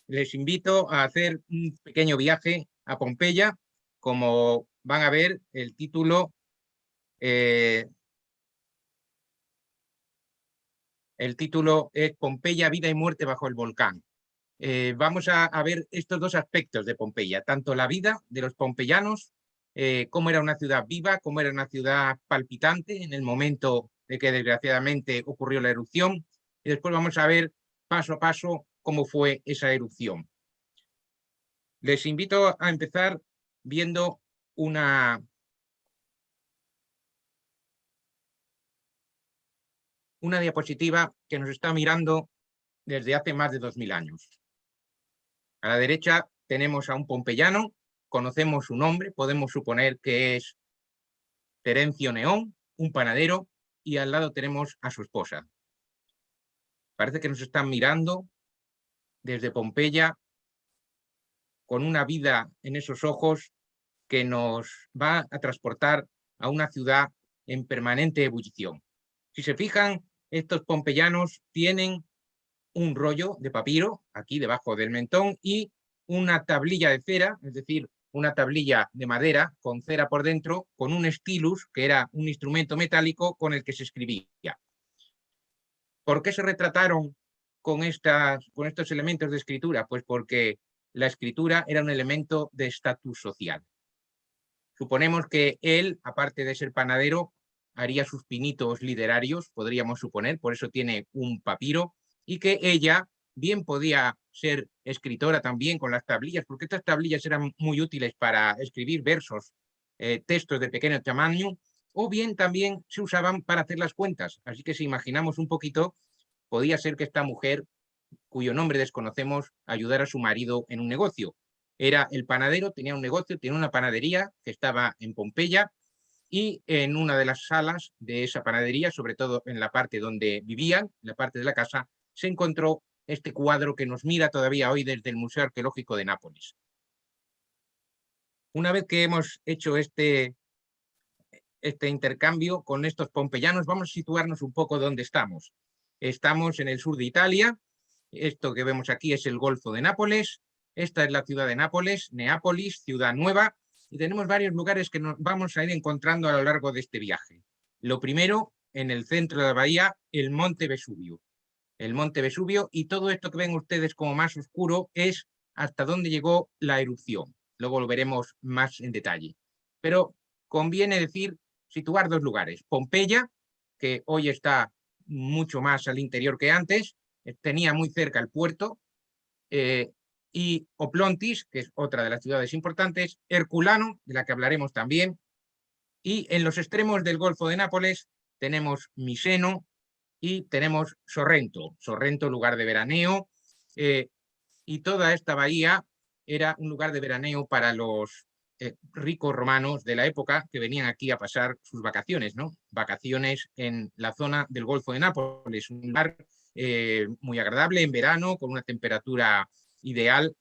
les invito a hacer un pequeño viaje a Pompeya. Como van a ver, eh, el título es Pompeya, vida y muerte bajo el volcán. Vamos a ver estos dos aspectos de Pompeya, tanto la vida de los pompeyanos, cómo era una ciudad viva, cómo era una ciudad palpitante en el momento de que desgraciadamente ocurrió la erupción, y después vamos a ver paso a paso cómo fue esa erupción. Les invito a empezar viendo una diapositiva que nos está mirando desde hace más de 2000 años. A la derecha tenemos a un pompeyano, conocemos su nombre, podemos suponer que es Terencio Neón, un panadero, y al lado tenemos a su esposa. Parece que nos están mirando desde Pompeya con una vida en esos ojos que nos va a transportar a una ciudad en permanente ebullición. Si se fijan, estos pompeyanos tienen un rollo de papiro aquí debajo del mentón y una tablilla de cera, es decir, una tablilla de madera con cera por dentro, con un stylus, que era un instrumento metálico con el que se escribía. ¿Por qué se retrataron con estos elementos de escritura? Pues porque la escritura era un elemento de estatus social. Suponemos que él, aparte de ser panadero, haría sus pinitos literarios, podríamos suponer, por eso tiene un papiro, y que ella bien podía ser escritora también con las tablillas, porque estas tablillas eran muy útiles para escribir versos, textos de pequeño tamaño, o bien también se usaban para hacer las cuentas. Así que si imaginamos un poquito, podía ser que esta mujer, cuyo nombre desconocemos, ayudara a su marido en un negocio. Era el panadero, tenía un negocio, tenía una panadería que estaba en Pompeya, y en una de las salas de esa panadería, sobre todo en la parte donde vivían, en la parte de la casa, se encontró este cuadro que nos mira todavía hoy desde el Museo Arqueológico de Nápoles. Una vez que hemos hecho este intercambio con estos pompeyanos, vamos a situarnos un poco dónde estamos. Estamos en el sur de Italia. Esto que vemos aquí es el Golfo de Nápoles. Esta es la ciudad de Nápoles, Neápolis, ciudad nueva. Y tenemos varios lugares que nos vamos a ir encontrando a lo largo de este viaje. Lo primero, en el centro de la bahía, el Monte Vesubio. El Monte Vesubio, y todo esto que ven ustedes como más oscuro es hasta dónde llegó la erupción. Luego lo veremos más en detalle. Pero conviene decir, situar dos lugares. Pompeya, que hoy está mucho más al interior que antes, tenía muy cerca el puerto, y Oplontis, que es otra de las ciudades importantes, Herculano, de la que hablaremos también, y en los extremos del Golfo de Nápoles tenemos Miseno y tenemos Sorrento, lugar de veraneo, y toda esta bahía era un lugar de veraneo para los ricos romanos de la época que venían aquí a pasar sus vacaciones, ¿no? Vacaciones en la zona del Golfo de Nápoles, un lugar muy agradable en verano, con una temperatura ideal.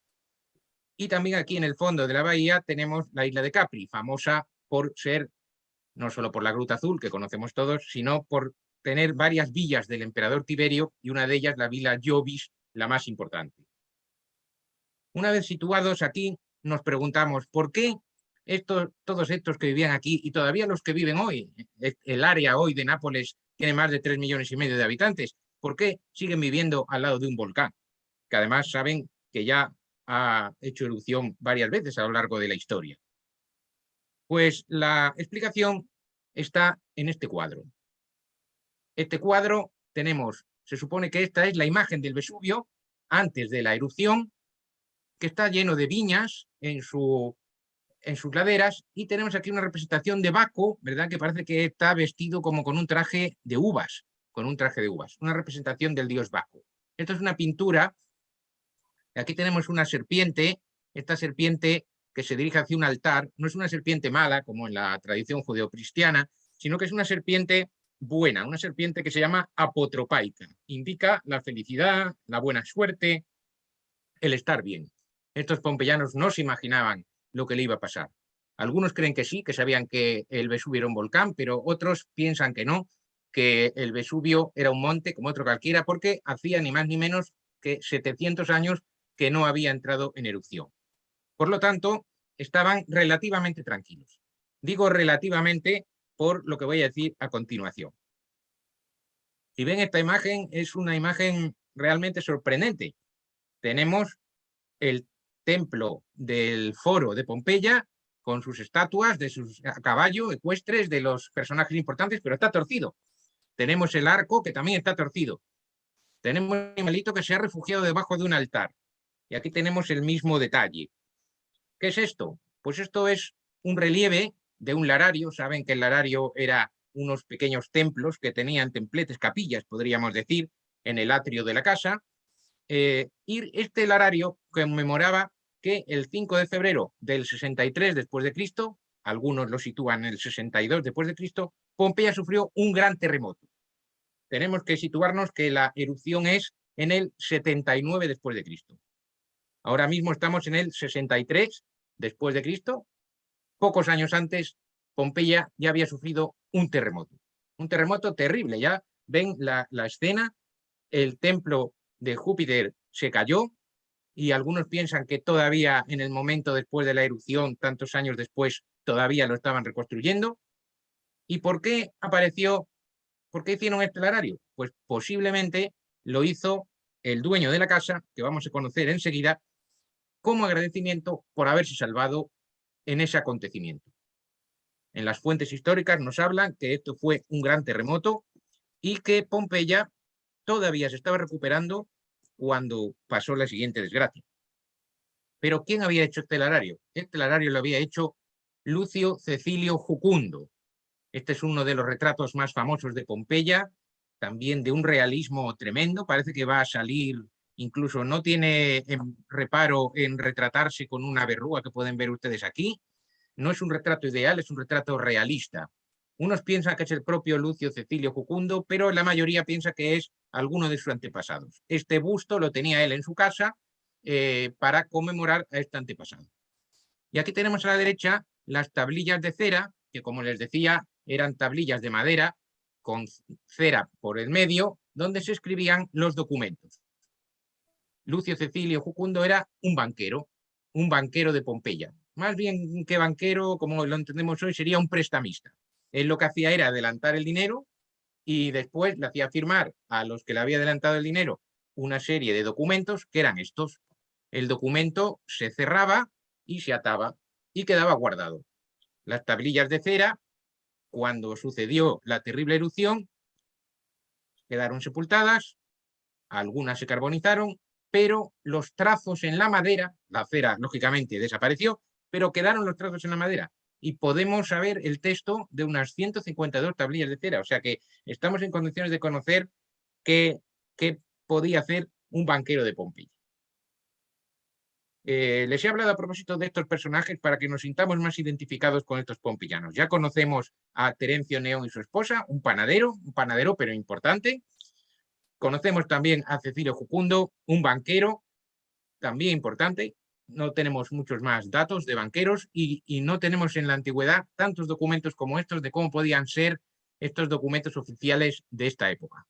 Y también aquí en el fondo de la bahía tenemos la isla de Capri, famosa por ser, no solo por la Gruta Azul, que conocemos todos, sino por tener varias villas del emperador Tiberio, y una de ellas la Villa Jovis, la más importante. Una vez situados aquí, nos preguntamos por qué todos estos que vivían aquí, y todavía los que viven hoy, el área hoy de Nápoles tiene más de 3,5 millones de habitantes, ¿por qué siguen viviendo al lado de un volcán? Que además saben que ya ha hecho erupción varias veces a lo largo de la historia. Pues la explicación está en este cuadro. Este cuadro se supone que esta es la imagen del Vesubio antes de la erupción, que está lleno de viñas en sus laderas, y tenemos aquí una representación de Baco, ¿verdad? Que parece que está vestido como con un traje de uvas, una representación del dios Baco. Esto es una pintura. Aquí tenemos una serpiente, esta serpiente que se dirige hacia un altar, no es una serpiente mala como en la tradición judeocristiana, sino que es una serpiente buena, una serpiente que se llama apotropaica. Indica la felicidad, la buena suerte, el estar bien. Estos pompeyanos no se imaginaban lo que le iba a pasar. Algunos creen que sí, que sabían que el Vesubio era un volcán, pero otros piensan que no, que el Vesubio era un monte como otro cualquiera, porque hacía ni más ni menos que 700 años que no había entrado en erupción. Por lo tanto, estaban relativamente tranquilos. Digo relativamente por lo que voy a decir a continuación. Si ven esta imagen, es una imagen realmente sorprendente. Tenemos el templo del Foro de Pompeya con sus estatuas de sus a caballo ecuestres de los personajes importantes, pero está torcido. Tenemos el arco que también está torcido. Tenemos un animalito que se ha refugiado debajo de un altar. Y aquí tenemos el mismo detalle. ¿Qué es esto? Pues esto es un relieve de un larario. Saben que el larario era unos pequeños templos que tenían templetes, capillas, podríamos decir, en el atrio de la casa. Y este larario conmemoraba que el 5 de febrero del 63 después de Cristo, algunos lo sitúan en el 62 después de Cristo, Pompeya sufrió un gran terremoto. Tenemos que situarnos que la erupción es en el 79 después de Cristo. Ahora mismo estamos en el 63 después de Cristo. Pocos años antes, Pompeya ya había sufrido un terremoto terrible. Ya ven la escena, el templo de Júpiter se cayó y algunos piensan que todavía en el momento después de la erupción, tantos años después, todavía lo estaban reconstruyendo. ¿Y por qué apareció? ¿Por qué hicieron este larario? Pues posiblemente lo hizo el dueño de la casa, que vamos a conocer enseguida, como agradecimiento por haberse salvado en ese acontecimiento. En las fuentes históricas nos hablan que esto fue un gran terremoto y que Pompeya todavía se estaba recuperando cuando pasó la siguiente desgracia. Pero ¿quién había hecho este larario? Este larario lo había hecho Lucio Cecilio Jucundo. Este es uno de los retratos más famosos de Pompeya, también de un realismo tremendo. Parece que va a salir, incluso no tiene reparo en retratarse con una verruga que pueden ver ustedes aquí. No es un retrato ideal, es un retrato realista. Unos piensan que es el propio Lucio Cecilio Jucundo, pero la mayoría piensa que es alguno de sus antepasados. Este busto lo tenía él en su casa para conmemorar a este antepasado. Y aquí tenemos a la derecha las tablillas de cera, que como les decía, eran tablillas de madera con cera por el medio, donde se escribían los documentos. Lucio Cecilio Jucundo era un banquero de Pompeya. Más bien que banquero, como lo entendemos hoy, sería un prestamista. Él lo que hacía era adelantar el dinero y después le hacía firmar a los que le había adelantado el dinero una serie de documentos que eran estos. El documento se cerraba y se ataba y quedaba guardado. Las tablillas de cera, cuando sucedió la terrible erupción, quedaron sepultadas, algunas se carbonizaron, pero los trazos en la madera, la cera lógicamente desapareció, pero quedaron los trazos en la madera y podemos saber el texto de unas 152 tablillas de cera. O sea que estamos en condiciones de conocer qué podía hacer un banquero de Pompeya. Les he hablado a propósito de estos personajes para que nos sintamos más identificados con estos pompeyanos. Ya conocemos a Terencio Neón y su esposa, un panadero pero importante. Conocemos también a Cecilio Jucundo, un banquero, también importante. No tenemos muchos más datos de banqueros y no tenemos en la antigüedad tantos documentos como estos de cómo podían ser estos documentos oficiales de esta época.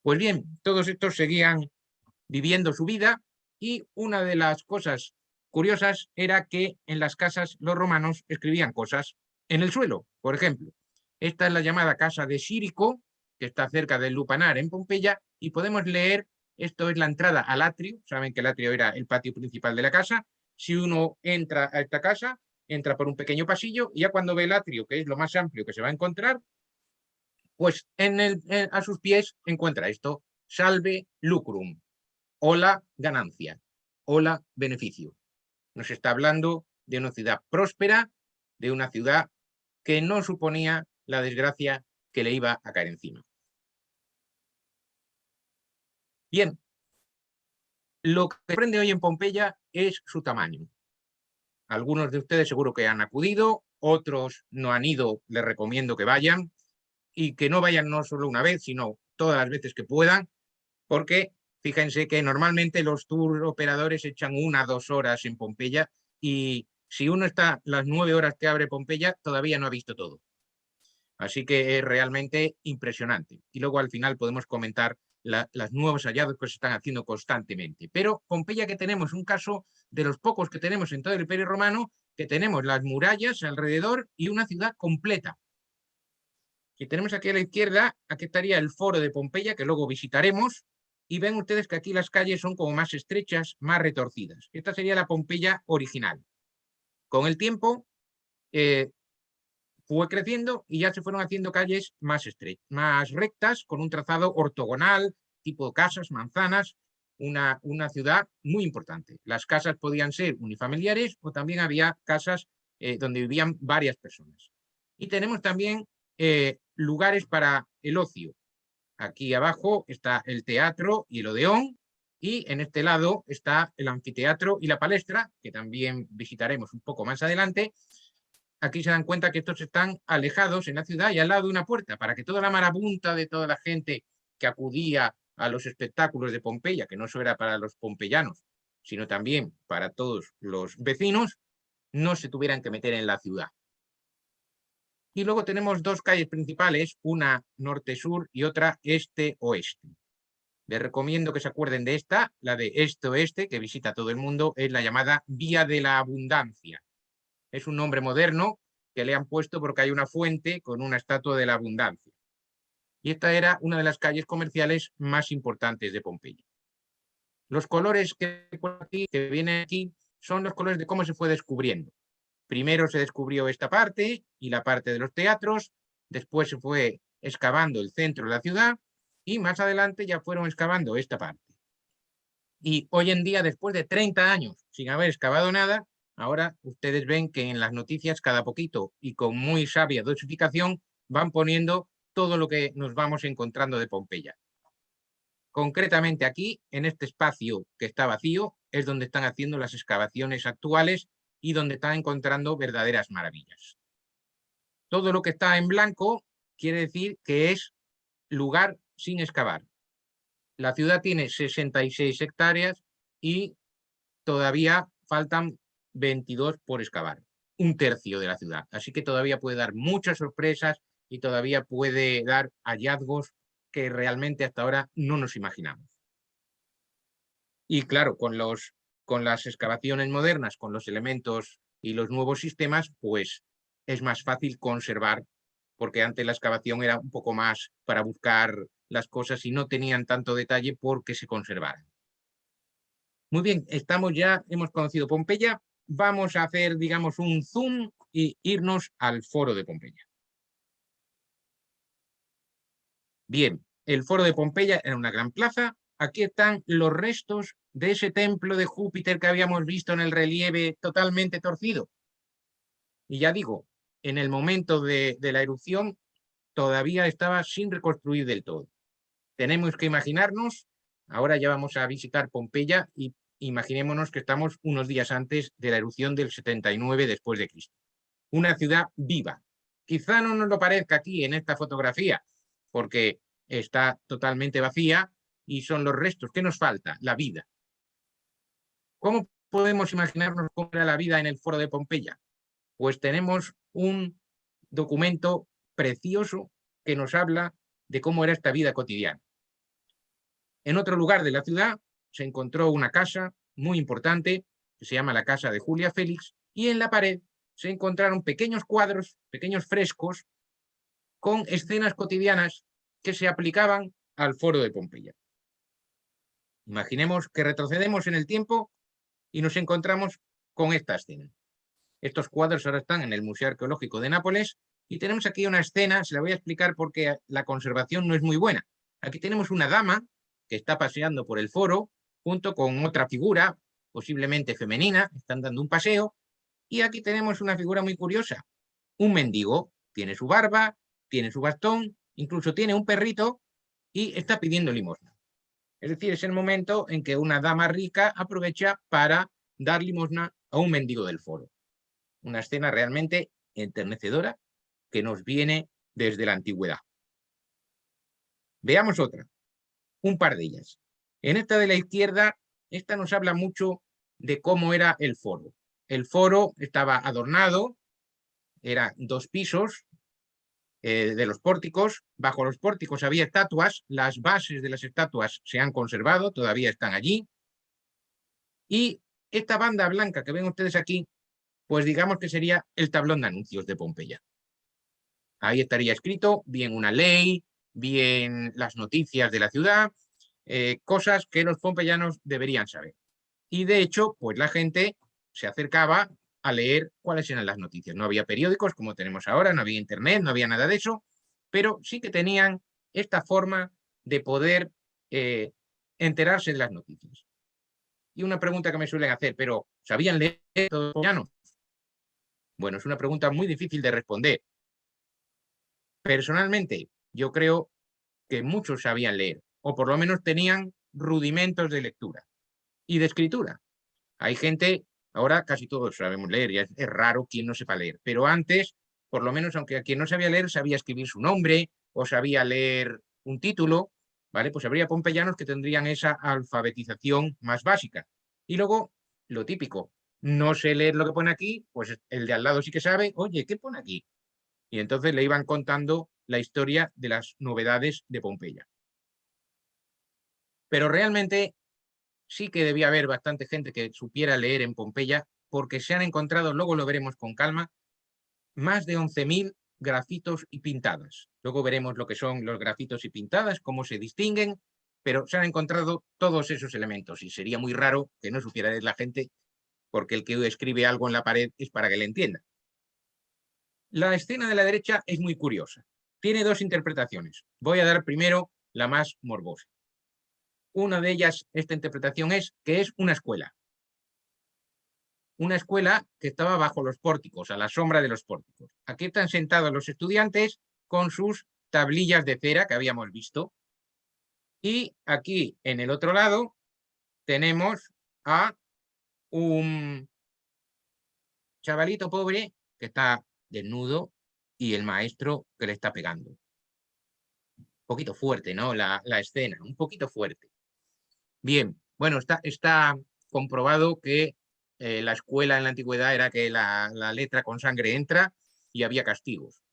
Pues bien, todos estos seguían viviendo su vida y una de las cosas curiosas era que en las casas los romanos escribían cosas en el suelo, por ejemplo. Esta es la llamada casa de Sírico, que está cerca del Lupanar en Pompeya, y podemos leer, esto es la entrada al atrio, saben que el atrio era el patio principal de la casa. Si uno entra a esta casa, entra por un pequeño pasillo y ya cuando ve el atrio, que es lo más amplio que se va a encontrar, pues a sus pies encuentra esto, salve lucrum, hola ganancia, hola beneficio. Nos está hablando de una ciudad próspera, de una ciudad que no suponía la desgracia que le iba a caer encima. Bien, lo que sorprende hoy en Pompeya es su tamaño. Algunos de ustedes seguro que han acudido, otros no han ido, les recomiendo que vayan y que no vayan no solo una vez, sino todas las veces que puedan, porque fíjense que normalmente los tour operadores echan 1 o 2 horas en Pompeya y si uno está las 9 horas que abre Pompeya, todavía no ha visto todo. Así que es realmente impresionante. Y luego al final podemos comentar los nuevos hallazgos que se están haciendo constantemente. Pero Pompeya que tenemos, un caso de los pocos que tenemos en todo el Imperio Romano, que tenemos las murallas alrededor y una ciudad completa. Si tenemos aquí a la izquierda, aquí estaría el foro de Pompeya, que luego visitaremos, y ven ustedes que aquí las calles son como más estrechas, más retorcidas. Esta sería la Pompeya original. Con el tiempo fue creciendo y ya se fueron haciendo calles más estrechas, más rectas, con un trazado ortogonal, tipo casas, manzanas, una ciudad muy importante. Las casas podían ser unifamiliares o también había casas donde vivían varias personas. Y tenemos también lugares para el ocio. Aquí abajo está el teatro y el Odeón, y en este lado está el anfiteatro y la palestra, que también visitaremos un poco más adelante. Aquí se dan cuenta que estos están alejados en la ciudad y al lado de una puerta, para que toda la marabunta de toda la gente que acudía a los espectáculos de Pompeya, que no solo era para los pompeyanos, sino también para todos los vecinos, no se tuvieran que meter en la ciudad. Y luego tenemos dos calles principales, una norte-sur y otra este-oeste. Les recomiendo que se acuerden de esta, la de este-oeste, que visita todo el mundo, es la llamada Vía de la Abundancia. Es un nombre moderno que le han puesto porque hay una fuente con una estatua de la abundancia. Y esta era una de las calles comerciales más importantes de Pompeya. Los colores que vienen aquí son los colores de cómo se fue descubriendo. Primero se descubrió esta parte y la parte de los teatros, después se fue excavando el centro de la ciudad y más adelante ya fueron excavando esta parte. Y hoy en día, después de 30 años sin haber excavado nada, ahora ustedes ven que en las noticias cada poquito y con muy sabia dosificación van poniendo todo lo que nos vamos encontrando de Pompeya. Concretamente aquí, en este espacio que está vacío, es donde están haciendo las excavaciones actuales y donde están encontrando verdaderas maravillas. Todo lo que está en blanco quiere decir que es lugar sin excavar. La ciudad tiene 66 hectáreas y todavía faltan 22 por excavar, un tercio de la ciudad. Así que todavía puede dar muchas sorpresas y todavía puede dar hallazgos que realmente hasta ahora no nos imaginamos. Y claro, con las excavaciones modernas, con los elementos y los nuevos sistemas, pues es más fácil conservar, porque antes la excavación era un poco más para buscar las cosas y no tenían tanto detalle porque se conservaran. Muy bien, hemos conocido Pompeya, vamos a hacer, digamos, un zoom y irnos al foro de Pompeya. Bien, el foro de Pompeya era una gran plaza. Aquí están los restos de ese templo de Júpiter que habíamos visto en el relieve totalmente torcido. Y ya digo, en el momento de la erupción todavía estaba sin reconstruir del todo. Tenemos que imaginarnos, ahora ya vamos a visitar Pompeya y imaginémonos que estamos unos días antes de la erupción del 79 después de Cristo. Una ciudad viva. Quizá no nos lo parezca aquí en esta fotografía, porque está totalmente vacía y son los restos. ¿Qué nos falta? La vida. ¿Cómo podemos imaginarnos cómo era la vida en el foro de Pompeya? Pues tenemos un documento precioso que nos habla de cómo era esta vida cotidiana. En otro lugar de la ciudad se encontró una casa muy importante que se llama la casa de Julia Félix y en la pared se encontraron pequeños cuadros, pequeños frescos con escenas cotidianas que se aplicaban al foro de Pompeya. Imaginemos que retrocedemos en el tiempo y nos encontramos con esta escena. Estos cuadros ahora están en el Museo Arqueológico de Nápoles y tenemos aquí una escena, se la voy a explicar porque la conservación no es muy buena. Aquí tenemos una dama que está paseando por el foro junto con otra figura, posiblemente femenina, están dando un paseo, y aquí tenemos una figura muy curiosa. Un mendigo, tiene su barba, tiene su bastón, incluso tiene un perrito y está pidiendo limosna. Es decir, es el momento en que una dama rica aprovecha para dar limosna a un mendigo del foro. Una escena realmente enternecedora que nos viene desde la antigüedad. Veamos otra, un par de ellas. En esta de la izquierda, esta nos habla mucho de cómo era el foro. El foro estaba adornado, eran 2 pisos, de los pórticos. Bajo los pórticos había estatuas, las bases de las estatuas se han conservado, todavía están allí. Y esta banda blanca que ven ustedes aquí, pues digamos que sería el tablón de anuncios de Pompeya. Ahí estaría escrito bien una ley, bien las noticias de la ciudad, cosas que los pompeyanos deberían saber. Y de hecho, pues la gente se acercaba a leer cuáles eran las noticias. No había periódicos como tenemos ahora, no había internet, no había nada de eso, pero sí que tenían esta forma de poder enterarse de las noticias. Y una pregunta que me suelen hacer, pero ¿sabían leer todos los pompeyanos? Bueno, es una pregunta muy difícil de responder. Personalmente, yo creo que muchos sabían leer, o por lo menos tenían rudimentos de lectura y de escritura. Hay gente, ahora casi todos sabemos leer, y es raro quien no sepa leer, pero antes, por lo menos, aunque a quien no sabía leer, sabía escribir su nombre o sabía leer un título, ¿vale? Pues habría pompeyanos que tendrían esa alfabetización más básica. Y luego, lo típico, no sé leer lo que pone aquí, pues el de al lado sí que sabe, oye, ¿qué pone aquí? Y entonces le iban contando la historia de las novedades de Pompeya. Pero realmente sí que debía haber bastante gente que supiera leer en Pompeya, porque se han encontrado, luego lo veremos con calma, más de 11.000 grafitos y pintadas. Luego veremos lo que son los grafitos y pintadas, cómo se distinguen, pero se han encontrado todos esos elementos y sería muy raro que no supiera leer la gente, porque el que escribe algo en la pared es para que le entienda. La escena de la derecha es muy curiosa. Tiene dos interpretaciones. Voy a dar primero la más morbosa. Una de ellas, esta interpretación es que es una escuela. Una escuela que estaba bajo los pórticos, a la sombra de los pórticos. Aquí están sentados los estudiantes con sus tablillas de cera que habíamos visto. Y aquí, en el otro lado, tenemos a un chavalito pobre que está desnudo y el maestro que le está pegando. Un poquito fuerte, ¿no? La escena, un poquito fuerte. Bien, bueno, está comprobado que la escuela en la antigüedad era que la letra con sangre entra y había castigos.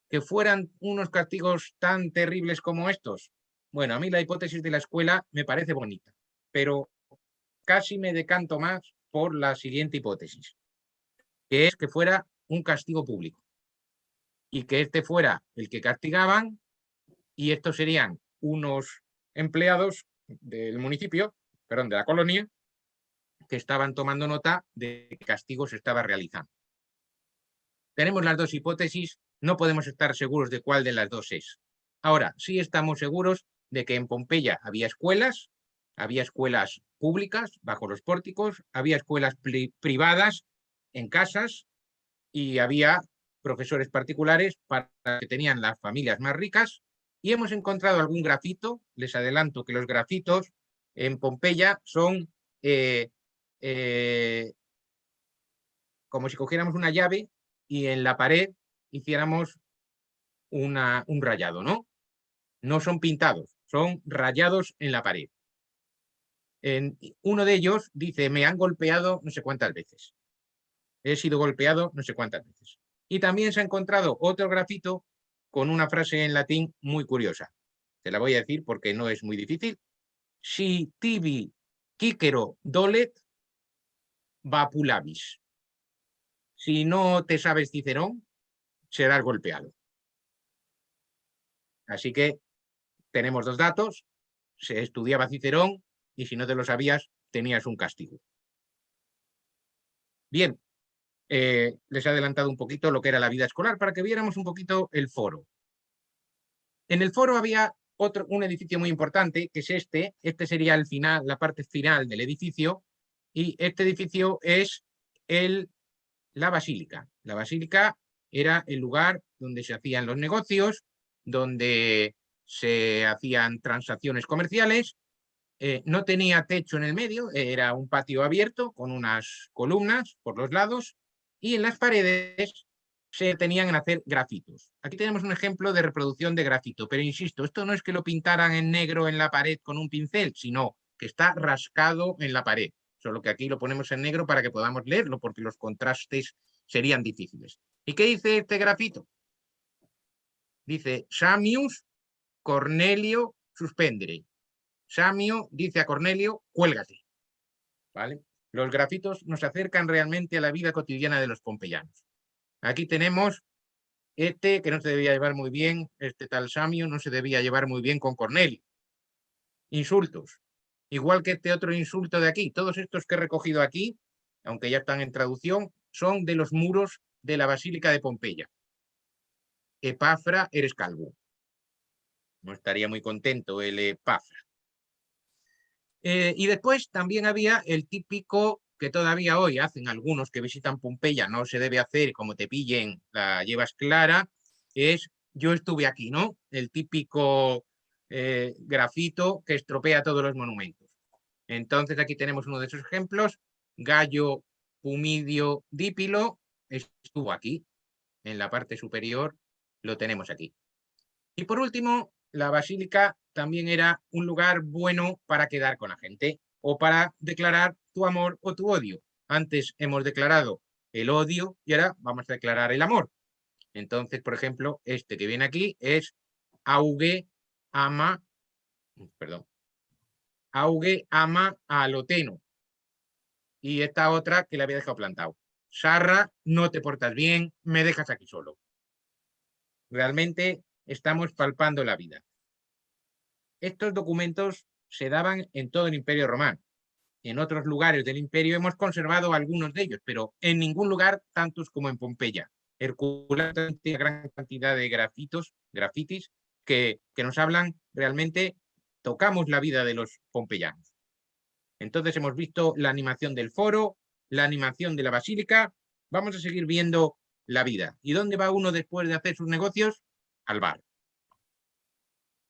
Que fueran unos castigos tan terribles como estos. Bueno, a mí la hipótesis de la escuela me parece bonita, pero casi me decanto más por la siguiente hipótesis, que es que fuera un castigo público y que este fuera el que castigaban y estos serían unos empleados del municipio, perdón, de la colonia, que estaban tomando nota de qué castigo se estaba realizando. Tenemos las dos hipótesis, no podemos estar seguros de cuál de las dos es. Ahora, sí estamos seguros de que en Pompeya había escuelas públicas bajo los pórticos, había escuelas privadas en casas y había profesores particulares para que tenían las familias más ricas. Y hemos encontrado algún grafito, les adelanto que los grafitos en Pompeya son como si cogiéramos una llave y en la pared hiciéramos un rayado, ¿no? No son pintados, son rayados en la pared. Uno de ellos dice, me han golpeado no sé cuántas veces. He sido golpeado no sé cuántas veces. Y también se ha encontrado otro grafito con una frase en latín muy curiosa. Te la voy a decir porque no es muy difícil. Si tibi quíquero dolet, vapulabis. Si no te sabes Cicerón, serás golpeado. Así que tenemos dos datos. Se estudiaba Cicerón y si no te lo sabías, tenías un castigo. Bien, les he adelantado un poquito lo que era la vida escolar para que viéramos un poquito el foro. En el foro había un edificio muy importante, que es este. Este sería el final, la parte final del edificio. Y este edificio es la basílica. La basílica era el lugar donde se hacían los negocios, donde se hacían transacciones comerciales. No tenía techo en el medio, era un patio abierto con unas columnas por los lados y en las paredes se tenían en hacer grafitos. Aquí tenemos un ejemplo de reproducción de grafito, pero insisto, esto no es que lo pintaran en negro en la pared con un pincel, sino que está rascado en la pared. Solo que aquí lo ponemos en negro para que podamos leerlo, porque los contrastes serían difíciles. ¿Y qué dice este grafito? Dice Samius Cornelio suspendere. Samio dice a Cornelio, cuélgate. ¿Vale? Los grafitos nos acercan realmente a la vida cotidiana de los pompeyanos. Aquí tenemos este que no se debía llevar muy bien, este tal Samio no se debía llevar muy bien con Cornelio. Insultos. Igual que este otro insulto de aquí. Todos estos que he recogido aquí, aunque ya están en traducción, son de los muros de la Basílica de Pompeya. Epafra, eres calvo. No estaría muy contento el Epafra. Y después también había el típico que todavía hoy hacen algunos que visitan Pompeya, no se debe hacer, como te pillen, la llevas clara, es yo estuve aquí, ¿no? El típico grafito que estropea todos los monumentos. Entonces aquí tenemos uno de esos ejemplos, Gallo Pumidio Dípilo estuvo aquí, en la parte superior lo tenemos aquí. Y por último, la basílica también era un lugar bueno para quedar con la gente o para declarar tu amor o tu odio. Antes hemos declarado el odio y ahora vamos a declarar el amor. Entonces, por ejemplo, este que viene aquí es Auge ama, perdón, Auge ama a Loteno. Y esta otra que le había dejado plantado. Sarra, no te portas bien, me dejas aquí solo. Realmente estamos palpando la vida. Estos documentos se daban en todo el Imperio Romano. En otros lugares del imperio hemos conservado algunos de ellos, pero en ningún lugar tantos como en Pompeya. Herculano tiene gran cantidad de grafitis que nos hablan realmente, tocamos la vida de los pompeyanos. Entonces hemos visto la animación del foro, la animación de la basílica, vamos a seguir viendo la vida. ¿Y dónde va uno después de hacer sus negocios? Al bar.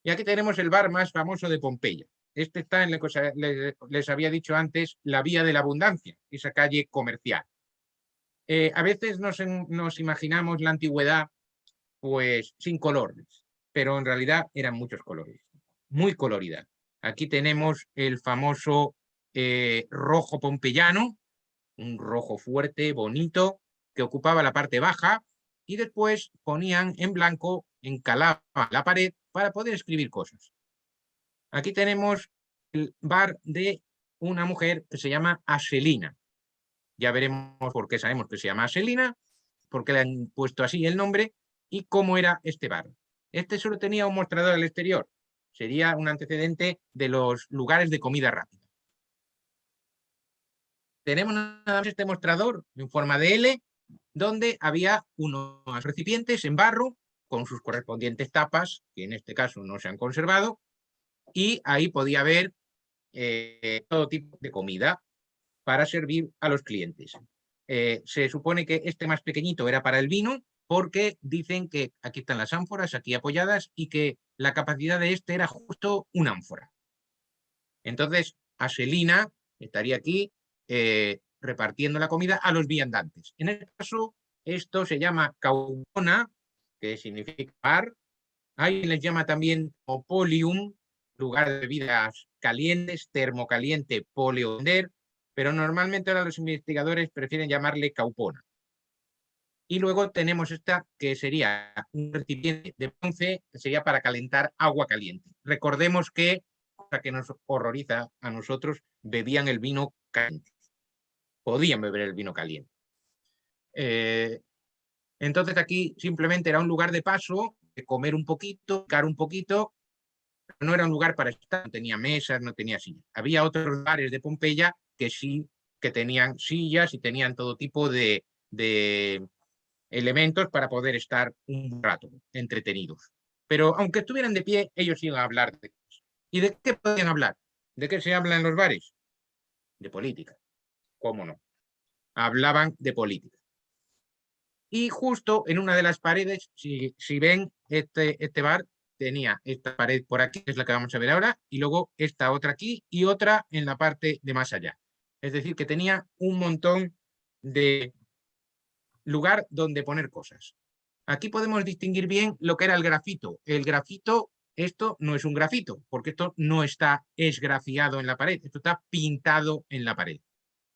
Y aquí tenemos el bar más famoso de Pompeya. Este está en la cosa, les había dicho antes, la Vía de la Abundancia, esa calle comercial. A veces nos imaginamos la antigüedad pues sin colores, pero en realidad eran muchos colores, muy colorida. Aquí tenemos el famoso rojo pompeyano, un rojo fuerte, bonito, que ocupaba la parte baja y después ponían en blanco, encalaban la pared para poder escribir cosas. Aquí tenemos el bar de una mujer que se llama Aselina. Ya veremos por qué sabemos que se llama Aselina, por qué le han puesto así el nombre y cómo era este bar. Este solo tenía un mostrador al exterior. Sería un antecedente de los lugares de comida rápida. Tenemos nada más este mostrador en forma de L, donde había unos recipientes en barro con sus correspondientes tapas, que en este caso no se han conservado, y ahí podía haber todo tipo de comida para servir a los clientes. Se supone que este más pequeñito era para el vino, porque dicen que aquí están las ánforas, aquí apoyadas, y que la capacidad de este era justo una ánfora. Entonces, Aselina estaría aquí repartiendo la comida a los viandantes. En este caso, esto se llama caubona, que significa bar. Alguien les llama también Popolium, lugar de bebidas calientes, termocaliente, poleo, pero normalmente ahora los investigadores prefieren llamarle caupona. Y luego tenemos esta que sería un recipiente de bronce, que sería para calentar agua caliente. Recordemos que, cosa que nos horroriza a nosotros, bebían el vino caliente. Podían beber el vino caliente. Entonces aquí simplemente era un lugar de paso, de comer un poquito, picar un poquito, pero no era un lugar para estar, no tenía mesas, no tenía sillas. Había otros bares de Pompeya que sí, que tenían sillas y tenían todo tipo de elementos para poder estar un rato entretenidos. Pero aunque estuvieran de pie, ellos iban a hablar de cosas. ¿Y de qué podían hablar? ¿De qué se habla en los bares? De política. ¿Cómo no? Hablaban de política. Y justo en una de las paredes, si ven, este bar tenía esta pared por aquí, que es la que vamos a ver ahora, y luego esta otra aquí y otra en la parte de más allá. Es decir, que tenía un montón de lugar donde poner cosas. Aquí podemos distinguir bien lo que era el grafito. El grafito, esto no es un grafito, porque esto no está esgrafiado en la pared, esto está pintado en la pared.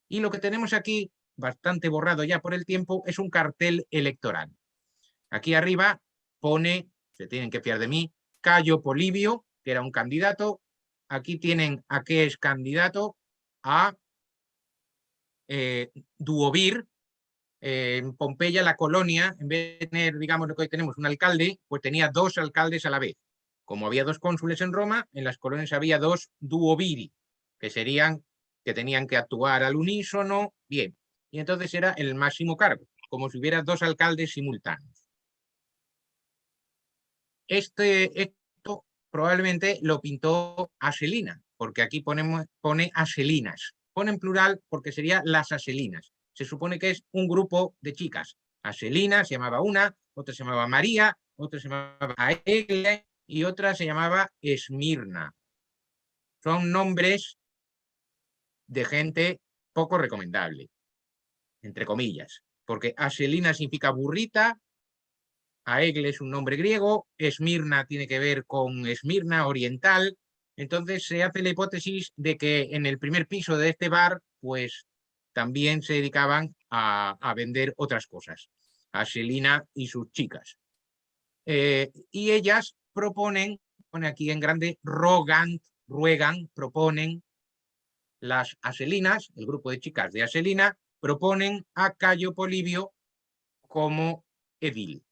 Y lo que tenemos aquí, bastante borrado ya por el tiempo, es un cartel electoral. Aquí arriba pone se tienen que fiar de mí, Cayo Polibio, que era un candidato. Aquí tienen a qué es candidato, a Duovir. En Pompeya, la colonia, en vez de tener, digamos, lo que hoy tenemos, un alcalde, pues tenía 2 alcaldes a la vez. Como había 2 cónsules en Roma, en las colonias había 2 duoviri, que tenían que actuar al unísono, bien. Y entonces era el máximo cargo, como si hubiera 2 alcaldes simultáneos. Esto probablemente lo pintó Aselina, porque aquí pone aselinas. Pone en plural porque sería las aselinas. Se supone que es un grupo de chicas. Aselina se llamaba una, otra se llamaba María, otra se llamaba Aegle y otra se llamaba Esmirna. Son nombres de gente poco recomendable, entre comillas, porque Aselina significa burrita, Aegle es un nombre griego, Esmirna tiene que ver con Esmirna oriental. Entonces se hace la hipótesis de que en el primer piso de este bar, pues también se dedicaban a vender otras cosas, a Selina y sus chicas. Y ellas proponen, pone aquí en grande, ruegan, proponen, las aselinas, el grupo de chicas de Aselina, proponen a Cayo Polibio como edil.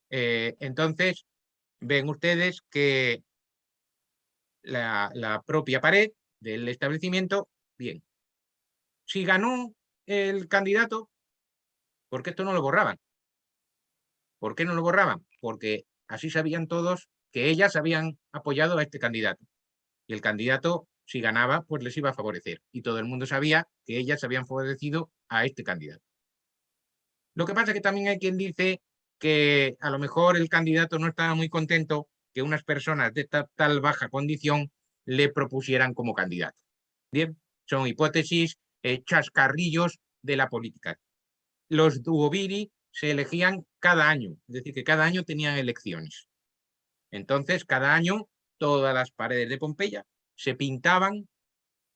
Entonces, ven ustedes que la propia pared del establecimiento, bien, si ganó el candidato, ¿por qué esto no lo borraban? ¿Por qué no lo borraban? Porque así sabían todos que ellas habían apoyado a este candidato. Y el candidato, si ganaba, pues les iba a favorecer. Y todo el mundo sabía que ellas habían favorecido a este candidato. Lo que pasa es que también hay quien dice que a lo mejor el candidato no estaba muy contento que unas personas de tal baja condición le propusieran como candidato. Bien, son hipótesis, chascarrillos de la política. Los duoviri se elegían cada año, es decir, que cada año tenían elecciones. Entonces, cada año, todas las paredes de Pompeya se pintaban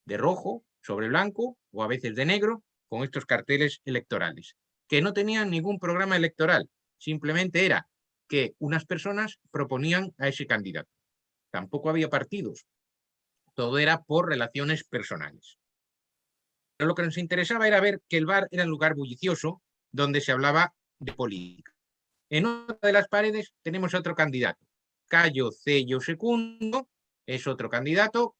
de rojo sobre blanco o a veces de negro con estos carteles electorales, que no tenían ningún programa electoral, simplemente era que unas personas proponían a ese candidato. Tampoco había partidos, todo era por relaciones personales. Pero lo que nos interesaba era ver que el bar era un lugar bullicioso donde se hablaba de política. En otra de las paredes tenemos otro candidato, Cayo Cello II, es otro candidato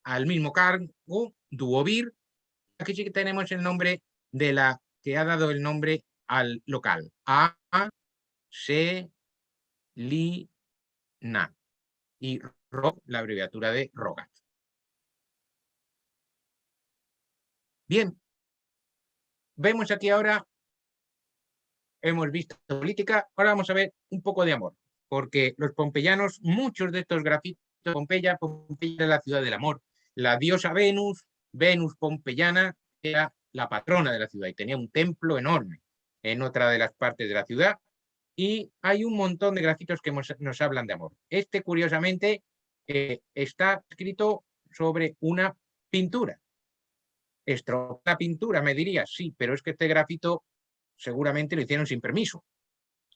al mismo cargo, Duovir. Aquí sí que tenemos el nombre de la que ha dado el nombre al local, Aselina, y Ro, la abreviatura de Rogat. Bien, vemos aquí ahora, hemos visto política, ahora vamos a ver un poco de amor, porque los pompeyanos, muchos de estos grafitos de Pompeya, Pompeya es la ciudad del amor, la diosa Venus, Venus pompeyana, era la patrona de la ciudad y tenía un templo enorme en otra de las partes de la ciudad, y hay un montón de grafitos que nos hablan de amor. Este, curiosamente, está escrito sobre una pintura. La pintura, me diría, sí, pero es que este grafito seguramente lo hicieron sin permiso.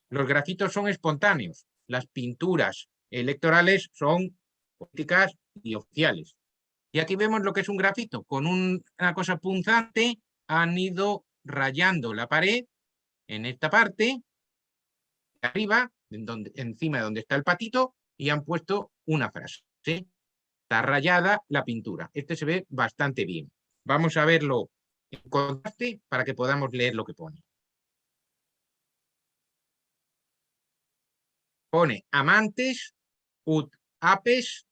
Los grafitos son espontáneos, las pinturas electorales son políticas y oficiales. Y aquí vemos lo que es un grafito. Con una cosa punzante han ido rayando la pared en esta parte, de arriba, encima de donde está el patito, y han puesto una frase. ¿Sí? Está rayada la pintura. Este se ve bastante bien. Vamos a verlo en contraste para que podamos leer lo que pone. Pone amantes ut apes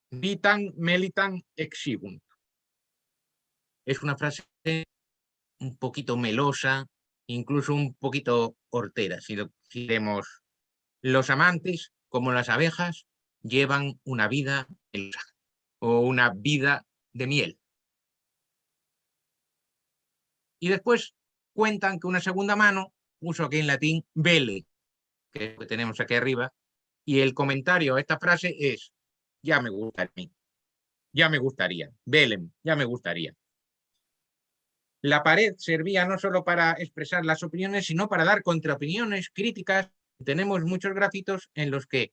vitan melitan exigunt. Es una frase un poquito melosa, incluso un poquito hortera, si lo diremos. Los amantes, como las abejas, llevan una vida melosa o una vida de miel. Y después cuentan que una segunda mano puso aquí en latín vele, que es lo que tenemos aquí arriba, y el comentario a esta frase es, ya me gustaría, ya me gustaría, velem, ya me gustaría. La pared servía no solo para expresar las opiniones, sino para dar contraopiniones, críticas. Tenemos muchos grafitos en los que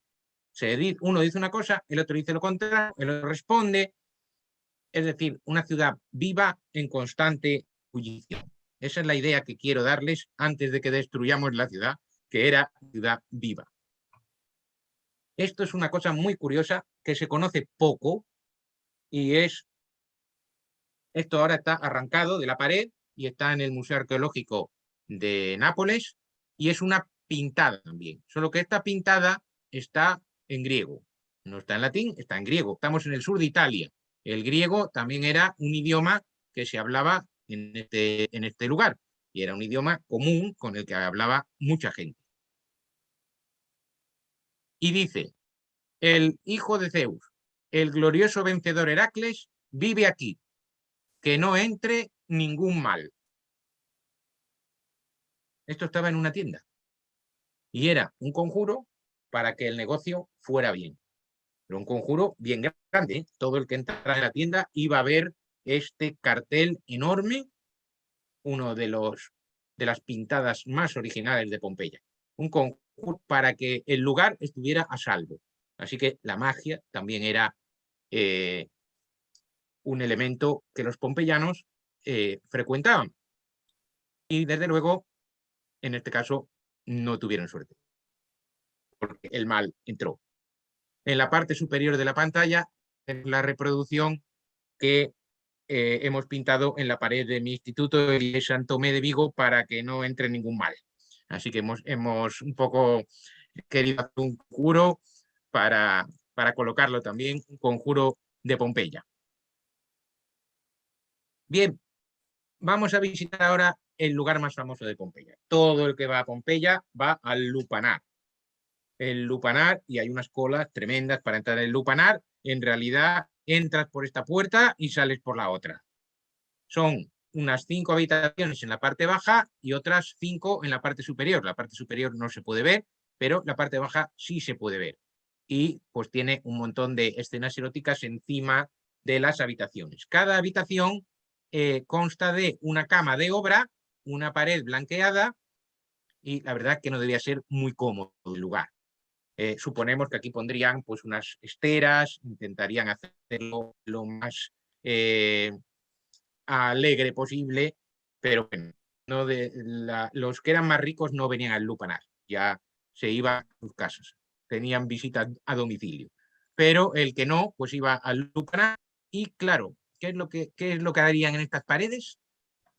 uno dice una cosa, el otro dice lo contrario, el otro responde. Es decir, una ciudad viva en constante ebullición. Esa es la idea que quiero darles antes de que destruyamos la ciudad, que era ciudad viva. Esto es una cosa muy curiosa que se conoce poco y esto ahora está arrancado de la pared y está en el Museo Arqueológico de Nápoles y es una pintada también, solo que esta pintada está en griego, no está en latín, está en griego. Estamos en el sur de Italia. El griego también era un idioma que se hablaba en este lugar y era un idioma común con el que hablaba mucha gente. Y dice, el hijo de Zeus, el glorioso vencedor Heracles, vive aquí, que no entre ningún mal. Esto estaba en una tienda y era un conjuro para que el negocio fuera bien. Pero un conjuro bien grande, ¿eh? Todo el que entrara en la tienda iba a ver este cartel enorme, uno de las pintadas más originales de Pompeya. Un conjuro para que el lugar estuviera a salvo. Así que la magia también era un elemento que los pompeyanos frecuentaban. Y desde luego, en este caso, no tuvieron suerte, porque el mal entró. En la parte superior de la pantalla, en la reproducción que hemos pintado en la pared de mi instituto de San Tomé de Vigo para que no entre ningún mal. Así que hemos un poco querido hacer un conjuro para colocarlo también, un conjuro de Pompeya. Bien, vamos a visitar ahora el lugar más famoso de Pompeya. Todo el que va a Pompeya va al lupanar. El lupanar, y hay unas colas tremendas para entrar en el lupanar, en realidad entras por esta puerta y sales por la otra. Son unas 5 habitaciones en la parte baja y otras 5 en la parte superior. La parte superior no se puede ver, pero la parte baja sí se puede ver. Y pues tiene un montón de escenas eróticas encima de las habitaciones. Cada habitación consta de una cama de obra, una pared blanqueada y la verdad que no debía ser muy cómodo el lugar. Suponemos que aquí pondrían pues unas esteras, intentarían hacerlo lo más alegre posible, pero bueno, no los que eran más ricos no venían al lupanar, ya se iban a sus casas, tenían visitas a domicilio. Pero el que no, pues iba al lupanar y claro, qué es lo que harían en estas paredes?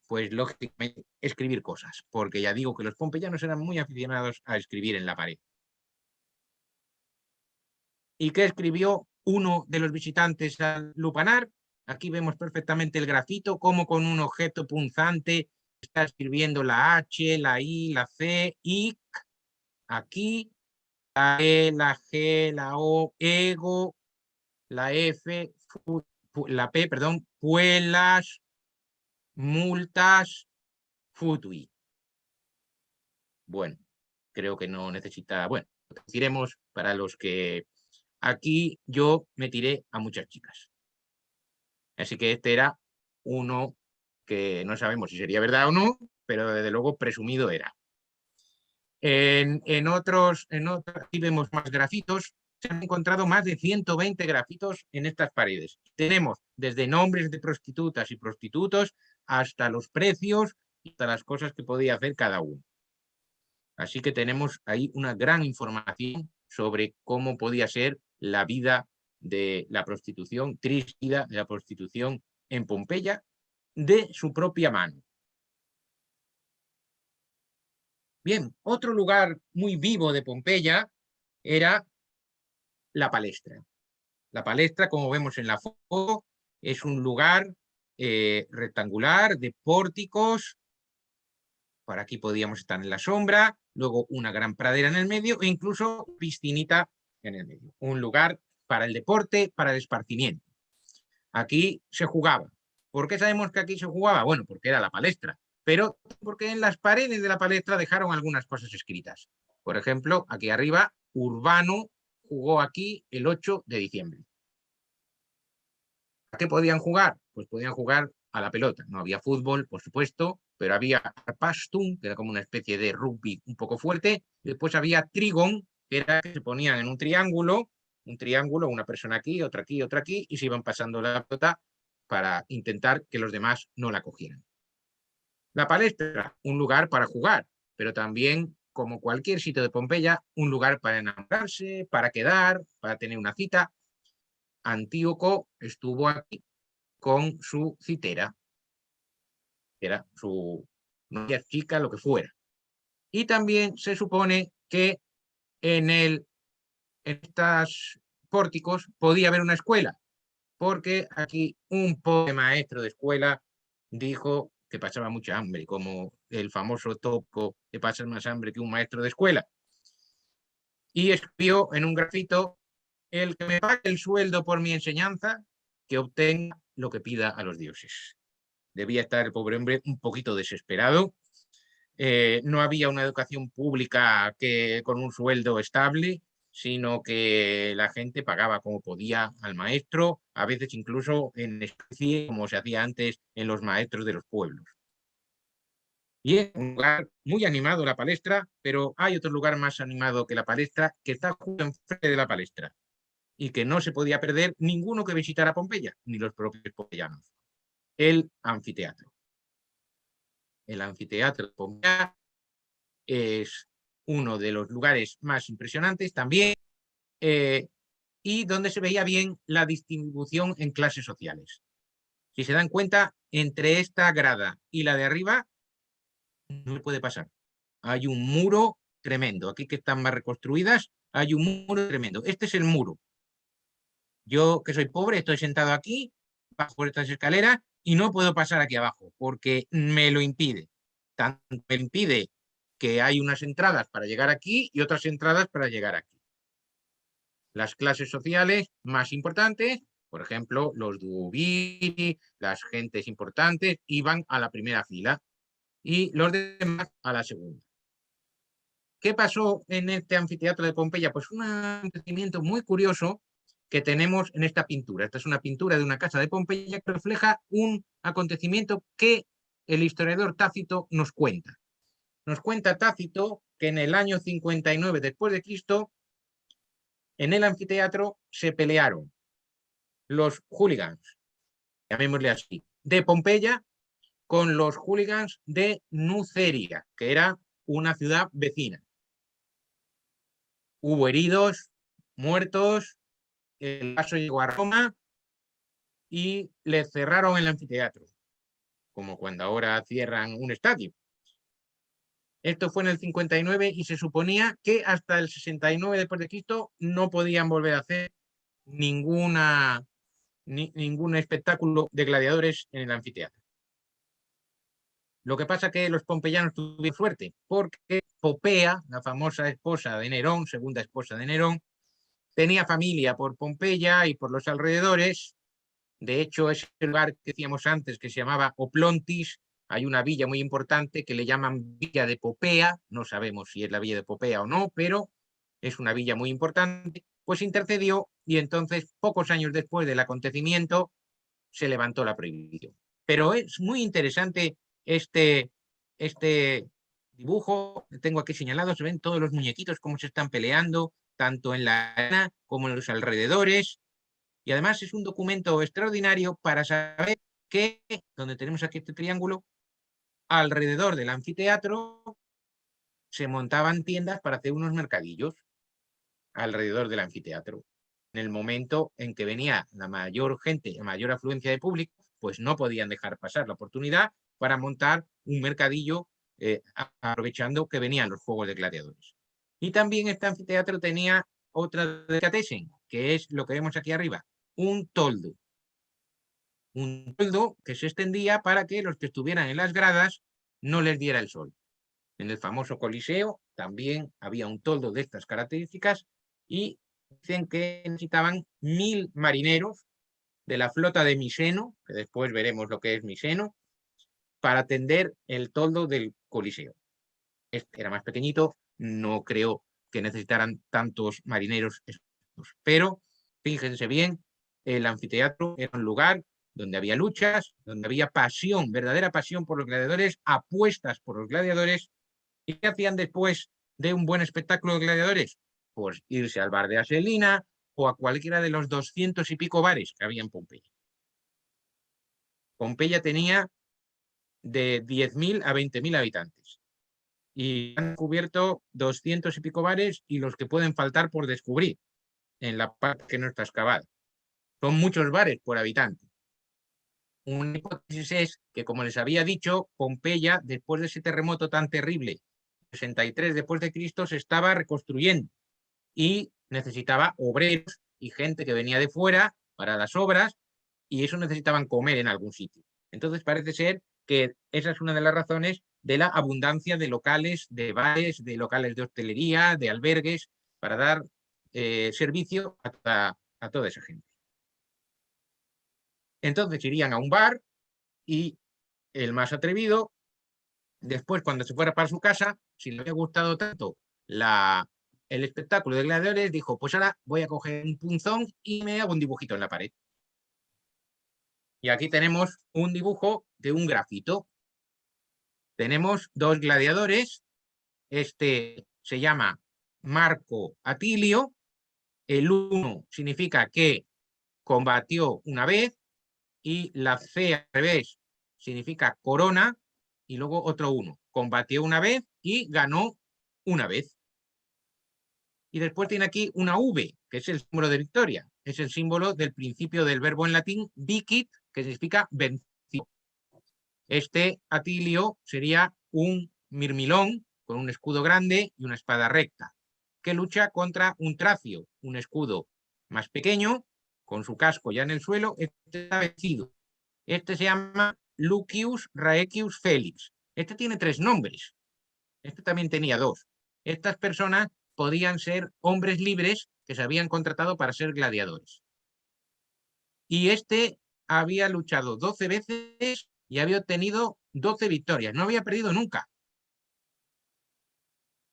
Pues lógicamente escribir cosas, porque ya digo que los pompeyanos eran muy aficionados a escribir en la pared. ¿Y qué escribió uno de los visitantes al lupanar? Aquí vemos perfectamente el grafito, como con un objeto punzante está escribiendo la H, la I, la C, I, aquí, la E, la G, la O, ego, la F, la P, perdón, puelas, multas, futui. Bueno, creo que no necesita, bueno, lo diremos para los que aquí yo me tiré a muchas chicas. Así que este era uno que no sabemos si sería verdad o no, pero desde luego presumido era. Aquí vemos más grafitos. Se han encontrado más de 120 grafitos en estas paredes. Tenemos desde nombres de prostitutas y prostitutos hasta los precios y hasta las cosas que podía hacer cada uno. Así que tenemos ahí una gran información sobre cómo podía ser la vida de la prostitución, triste vida de la prostitución en Pompeya, de su propia mano. Bien, otro lugar muy vivo de Pompeya era la palestra. La palestra, como vemos en la foto, es un lugar rectangular de pórticos. Por aquí podíamos estar en la sombra, luego una gran pradera en el medio e incluso piscinita en el medio. Un lugar para el deporte, para el esparcimiento. Aquí se jugaba. ¿Por qué sabemos que aquí se jugaba? Bueno, porque era la palestra, pero porque en las paredes de la palestra dejaron algunas cosas escritas. Por ejemplo, aquí arriba, Urbano jugó aquí el 8 de diciembre. ¿A qué podían jugar? Pues podían jugar a la pelota. No había fútbol, por supuesto, pero había arpastum, que era como una especie de rugby un poco fuerte. Y después había trigón, que era que se ponían en un triángulo, una persona aquí, otra aquí, y se iban pasando la pelota para intentar que los demás no la cogieran. La palestra, un lugar para jugar, pero también, como cualquier sitio de Pompeya, un lugar para enamorarse, para quedar, para tener una cita. Antíoco estuvo aquí con su citera, que era su novia chica, lo que fuera. Y también se supone que en estos pórticos podía haber una escuela, porque aquí un pobre maestro de escuela dijo que pasaba mucha hambre, como el famoso topo que pasa más hambre que un maestro de escuela. Y escribió en un grafito: el que me pague el sueldo por mi enseñanza, que obtenga lo que pida a los dioses. Debía estar el pobre hombre un poquito desesperado. No había una educación pública con un sueldo estable, sino que la gente pagaba como podía al maestro, a veces incluso en especie, como se hacía antes en los maestros de los pueblos. Y es un lugar muy animado la palestra, pero hay otro lugar más animado que la palestra, que está justo enfrente de la palestra y que no se podía perder ninguno que visitara Pompeya, ni los propios pompeyanos: el anfiteatro. El anfiteatro de Pompeya es uno de los lugares más impresionantes también, y donde se veía bien la distribución en clases sociales. Si se dan cuenta, entre esta grada y la de arriba no se puede pasar. Hay un muro tremendo. Aquí que están más reconstruidas, hay un muro tremendo. Este es el muro. Yo, que soy pobre, estoy sentado aquí, bajo por estas escaleras, y no puedo pasar aquí abajo, porque me lo impide. Tanto me impide que hay unas entradas para llegar aquí y otras entradas para llegar aquí. Las clases sociales más importantes, por ejemplo, los dubiri, las gentes importantes, iban a la primera fila y los demás a la segunda. ¿Qué pasó en este anfiteatro de Pompeya? Pues un acontecimiento muy curioso que tenemos en esta pintura. Esta es una pintura de una casa de Pompeya que refleja un acontecimiento que el historiador Tácito nos cuenta. Nos cuenta Tácito que en el año 59 después de Cristo, en el anfiteatro se pelearon los hooligans, llamémosle así, de Pompeya con los hooligans de Nuceria, que era una ciudad vecina. Hubo heridos, muertos, el caso llegó a Roma y le cerraron el anfiteatro, como cuando ahora cierran un estadio. Esto fue en el 59 y se suponía que hasta el 69 después de Cristo no podían volver a hacer ningún espectáculo de gladiadores en el anfiteatro. Lo que pasa es que los pompeyanos tuvieron suerte, porque Popea, la famosa esposa de Nerón, segunda esposa de Nerón, tenía familia por Pompeya y por los alrededores. De hecho, ese lugar que decíamos antes, que se llamaba Oplontis, hay una villa muy importante que le llaman Villa de Popea, no sabemos si es la Villa de Popea o no, pero es una villa muy importante, pues intercedió y entonces, pocos años después del acontecimiento, se levantó la prohibición. Pero es muy interesante este dibujo, tengo aquí señalado, se ven todos los muñequitos cómo se están peleando, tanto en la arena como en los alrededores, y además es un documento extraordinario para saber que, donde tenemos aquí este triángulo, alrededor del anfiteatro se montaban tiendas para hacer unos mercadillos alrededor del anfiteatro. En el momento en que venía la mayor gente, la mayor afluencia de público, pues no podían dejar pasar la oportunidad para montar un mercadillo, aprovechando que venían los juegos de gladiadores. Y también este anfiteatro tenía otra delicatessen, que es lo que vemos aquí arriba, un toldo. Un toldo que se extendía para que los que estuvieran en las gradas no les diera el sol. En el famoso Coliseo también había un toldo de estas características y dicen que necesitaban 1000 marineros de la flota de Miseno, que después veremos lo que es Miseno, para atender el toldo del Coliseo. Este era más pequeñito, no creo que necesitaran tantos marineros, pero fíjense bien, el anfiteatro era un lugar donde había luchas, donde había pasión, verdadera pasión por los gladiadores, apuestas por los gladiadores. ¿Y qué hacían después de un buen espectáculo de gladiadores? Pues irse al bar de Aselina o a cualquiera de los 200 y pico bares que había en Pompeya. Pompeya tenía de 10.000 a 20.000 habitantes y han cubierto 200 y pico bares y los que pueden faltar por descubrir en la parte que no está excavada. Son muchos bares por habitante. Una hipótesis es que, como les había dicho, Pompeya, después de ese terremoto tan terrible, 63 después de Cristo, se estaba reconstruyendo y necesitaba obreros y gente que venía de fuera para las obras, y eso necesitaban comer en algún sitio. Entonces parece ser que esa es una de las razones de la abundancia de locales, de bares, de locales de hostelería, de albergues, para dar servicio a toda esa gente. Entonces irían a un bar y el más atrevido, después cuando se fuera para su casa, si le había gustado tanto el espectáculo de gladiadores, dijo, pues ahora voy a coger un punzón y me hago un dibujito en la pared. Y aquí tenemos un dibujo de un grafito. Tenemos dos gladiadores. Este se llama Marco Atilio. El uno significa que combatió una vez y la C al revés significa corona y luego otro uno. Combatió una vez y ganó una vez. Y después tiene aquí una V, que es el símbolo de victoria. Es el símbolo del principio del verbo en latín vicit, que significa vencido. Este Atilio sería un mirmilón con un escudo grande y una espada recta, que lucha contra un tracio, un escudo más pequeño, con su casco ya en el suelo. Este está vencido. Este se llama Lucius Raecius Felix. Este tiene 3 nombres. Este también tenía 2. Estas personas podían ser hombres libres que se habían contratado para ser gladiadores. Y este había luchado 12 veces y había obtenido 12 victorias. No había perdido nunca.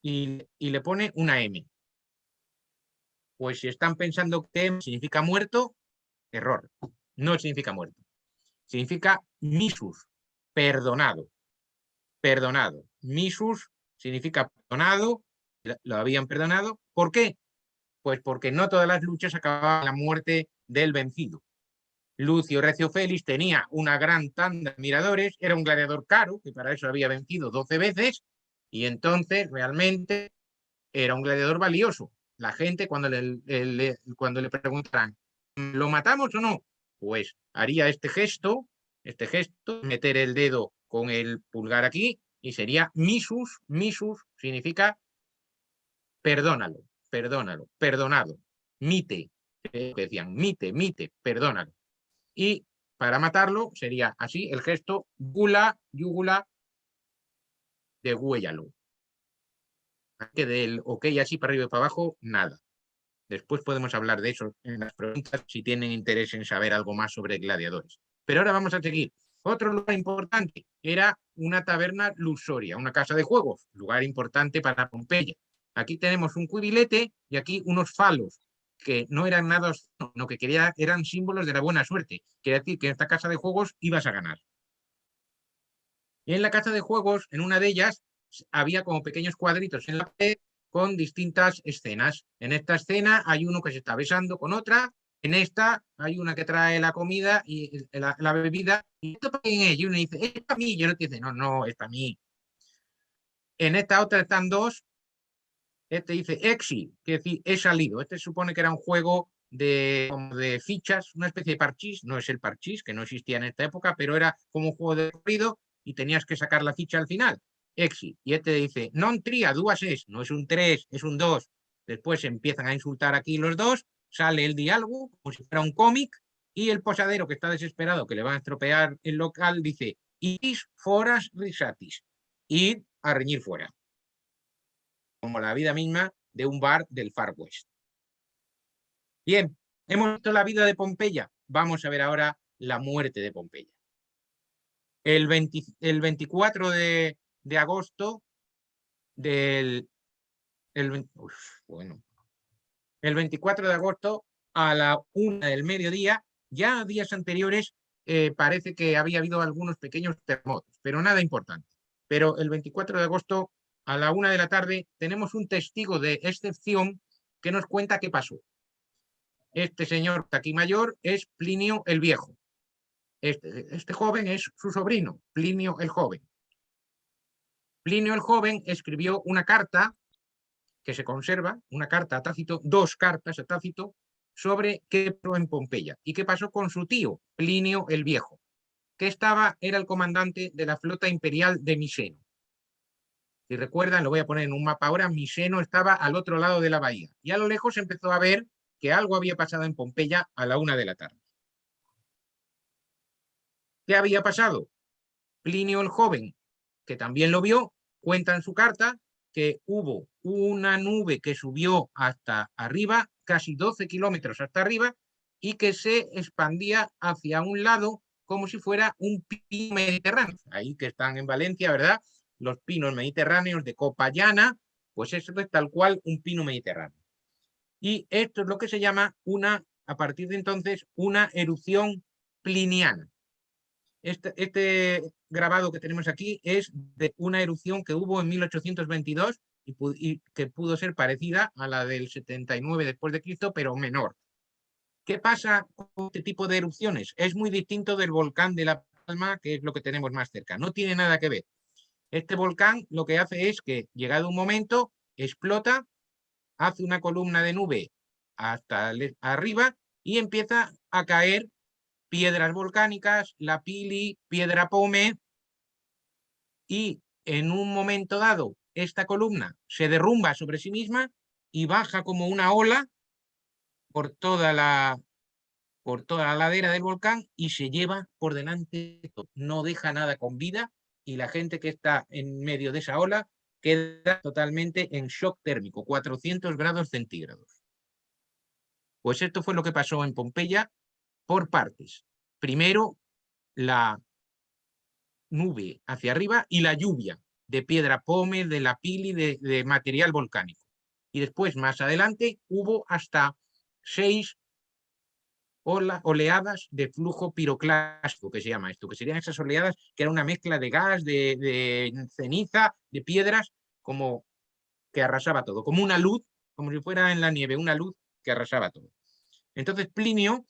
Y le pone una M. Pues si están pensando que M significa muerto, error. No significa muerto. Significa misus, perdonado. Perdonado. Misus significa perdonado, lo habían perdonado. ¿Por qué? Pues porque no todas las luchas acababan la muerte del vencido. Lucio Recio Félix tenía una gran tanda de admiradores, era un gladiador caro, que para eso había vencido 12 veces, y entonces realmente era un gladiador valioso. La gente cuando le preguntaran, ¿lo matamos o no? Pues haría este gesto, meter el dedo con el pulgar aquí, y sería misus. Misus significa perdónalo, perdónalo, perdonado. Mite, que decían, mite, perdónalo. Y para matarlo sería así el gesto gula, yugula, degüéllalo. Que del ok así para arriba y para abajo, nada. Después podemos hablar de eso en las preguntas si tienen interés en saber algo más sobre gladiadores. Pero ahora vamos a seguir. Otro lugar importante era una taberna lusoria, una casa de juegos, lugar importante para Pompeya. Aquí tenemos un cubilete y aquí unos falos, que no eran nada, no, que eran símbolos de la buena suerte. Quiere decir que en esta casa de juegos ibas a ganar. Y en la casa de juegos, en una de ellas, había como pequeños cuadritos en la pared con distintas escenas. En esta escena hay uno que se está besando con otra, en esta hay una que trae la comida y la bebida, y esto para quién es, y uno dice, es para mí, y el otro dice, no, no, es para mí. En esta otra están dos, este dice exi, que es decir, he salido. Este se supone que era un juego de fichas, una especie de parchís, no es el parchís, que no existía en esta época, pero era como un juego de corrido y tenías que sacar la ficha al final. Exi. Y este dice, non tria, duas es, no es un 3, es un 2. Después empiezan a insultar aquí los dos, sale el diálogo como si fuera un cómic, y el posadero, que está desesperado, que le va a estropear el local, dice, is foras risatis, ir a reñir fuera. Como la vida misma de un bar del Far West. Bien, hemos visto la vida de Pompeya. Vamos a ver ahora la muerte de Pompeya. El 24 de agosto del... bueno, el 24 de agosto a la 1 del mediodía, ya días anteriores parece que había habido algunos pequeños terremotos, pero nada importante. Pero el 24 de agosto, a la 1 de la tarde, tenemos un testigo de excepción que nos cuenta qué pasó. Este señor aquí mayor es Plinio el Viejo. Este joven es su sobrino, Plinio el Joven. Plinio el Joven escribió una carta que se conserva, una carta a Tácito, dos cartas a Tácito, sobre qué pasó en Pompeya y qué pasó con su tío, Plinio el Viejo, que era el comandante de la flota imperial de Miseno. Si recuerdan, lo voy a poner en un mapa ahora, Miseno estaba al otro lado de la bahía y a lo lejos empezó a ver que algo había pasado en Pompeya a la 1 de la tarde. ¿Qué había pasado? Plinio el Joven, que también lo vio, cuenta en su carta que hubo una nube que subió hasta arriba, casi 12 kilómetros hasta arriba, y que se expandía hacia un lado como si fuera un pino mediterráneo. Ahí que están en Valencia, ¿verdad? Los pinos mediterráneos de copa llana, pues eso es tal cual un pino mediterráneo. Y esto es lo que se llama a partir de entonces, una erupción pliniana. Este grabado que tenemos aquí es de una erupción que hubo en 1822 y que pudo ser parecida a la del 79 después de Cristo, pero menor. ¿Qué pasa con este tipo de erupciones? Es muy distinto del volcán de La Palma, que es lo que tenemos más cerca. No tiene nada que ver. Este volcán lo que hace es que, llegado un momento, explota, hace una columna de nube hasta arriba y empieza a caer piedras volcánicas, la pili, piedra pómez, y en un momento dado esta columna se derrumba sobre sí misma y baja como una ola por toda la ladera del volcán y se lleva por delante, no deja nada con vida y la gente que está en medio de esa ola queda totalmente en shock térmico, 400 grados centígrados. Pues esto fue lo que pasó en Pompeya por partes. Primero, la nube hacia arriba y la lluvia de piedra pómez, de la pili, de material volcánico. Y después, más adelante, hubo hasta 6 oleadas de flujo piroclástico, que se llama esto, que serían esas oleadas que era una mezcla de gas, de ceniza, de piedras, como que arrasaba todo, como una luz, como si fuera en la nieve, una luz que arrasaba todo. Entonces Plinio,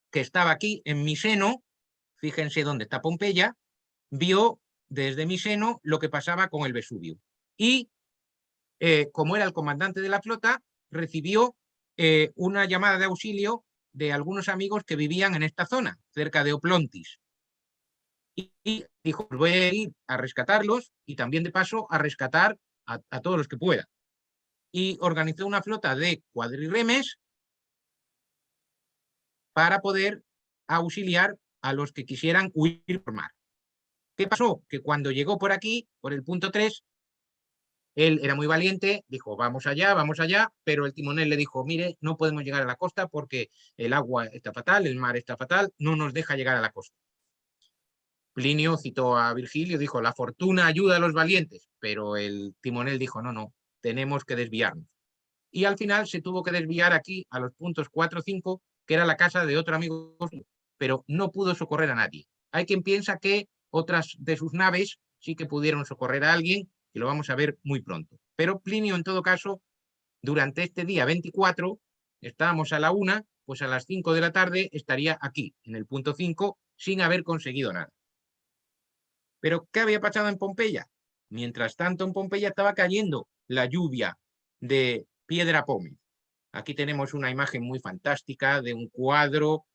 que estaba aquí en Miseno, fíjense dónde está Pompeya, vio desde Miseno lo que pasaba con el Vesubio. Y como era el comandante de la flota, recibió una llamada de auxilio de algunos amigos que vivían en esta zona, cerca de Oplontis. Y dijo, voy a ir a rescatarlos y también de paso a rescatar a todos los que pueda. Y organizó una flota de cuadrirremes para poder auxiliar a los que quisieran huir por mar. ¿Qué pasó? Que cuando llegó por aquí, por el punto 3, él era muy valiente, dijo, vamos allá, pero el timonel le dijo, mire, no podemos llegar a la costa porque el agua está fatal, el mar está fatal, no nos deja llegar a la costa. Plinio citó a Virgilio, dijo, la fortuna ayuda a los valientes, pero el timonel dijo, no, no, tenemos que desviarnos. Y al final se tuvo que desviar aquí a los puntos 4 o 5, que era la casa de otro amigo, pero no pudo socorrer a nadie. Hay quien piensa que otras de sus naves sí que pudieron socorrer a alguien, y lo vamos a ver muy pronto. Pero Plinio, en todo caso, durante este día 24, estábamos a la 1, pues a las 5 de la tarde estaría aquí, en el punto 5, sin haber conseguido nada. Pero, ¿qué había pasado en Pompeya? Mientras tanto, en Pompeya estaba cayendo la lluvia de piedra pómez. Aquí tenemos una imagen muy fantástica de un cuadro.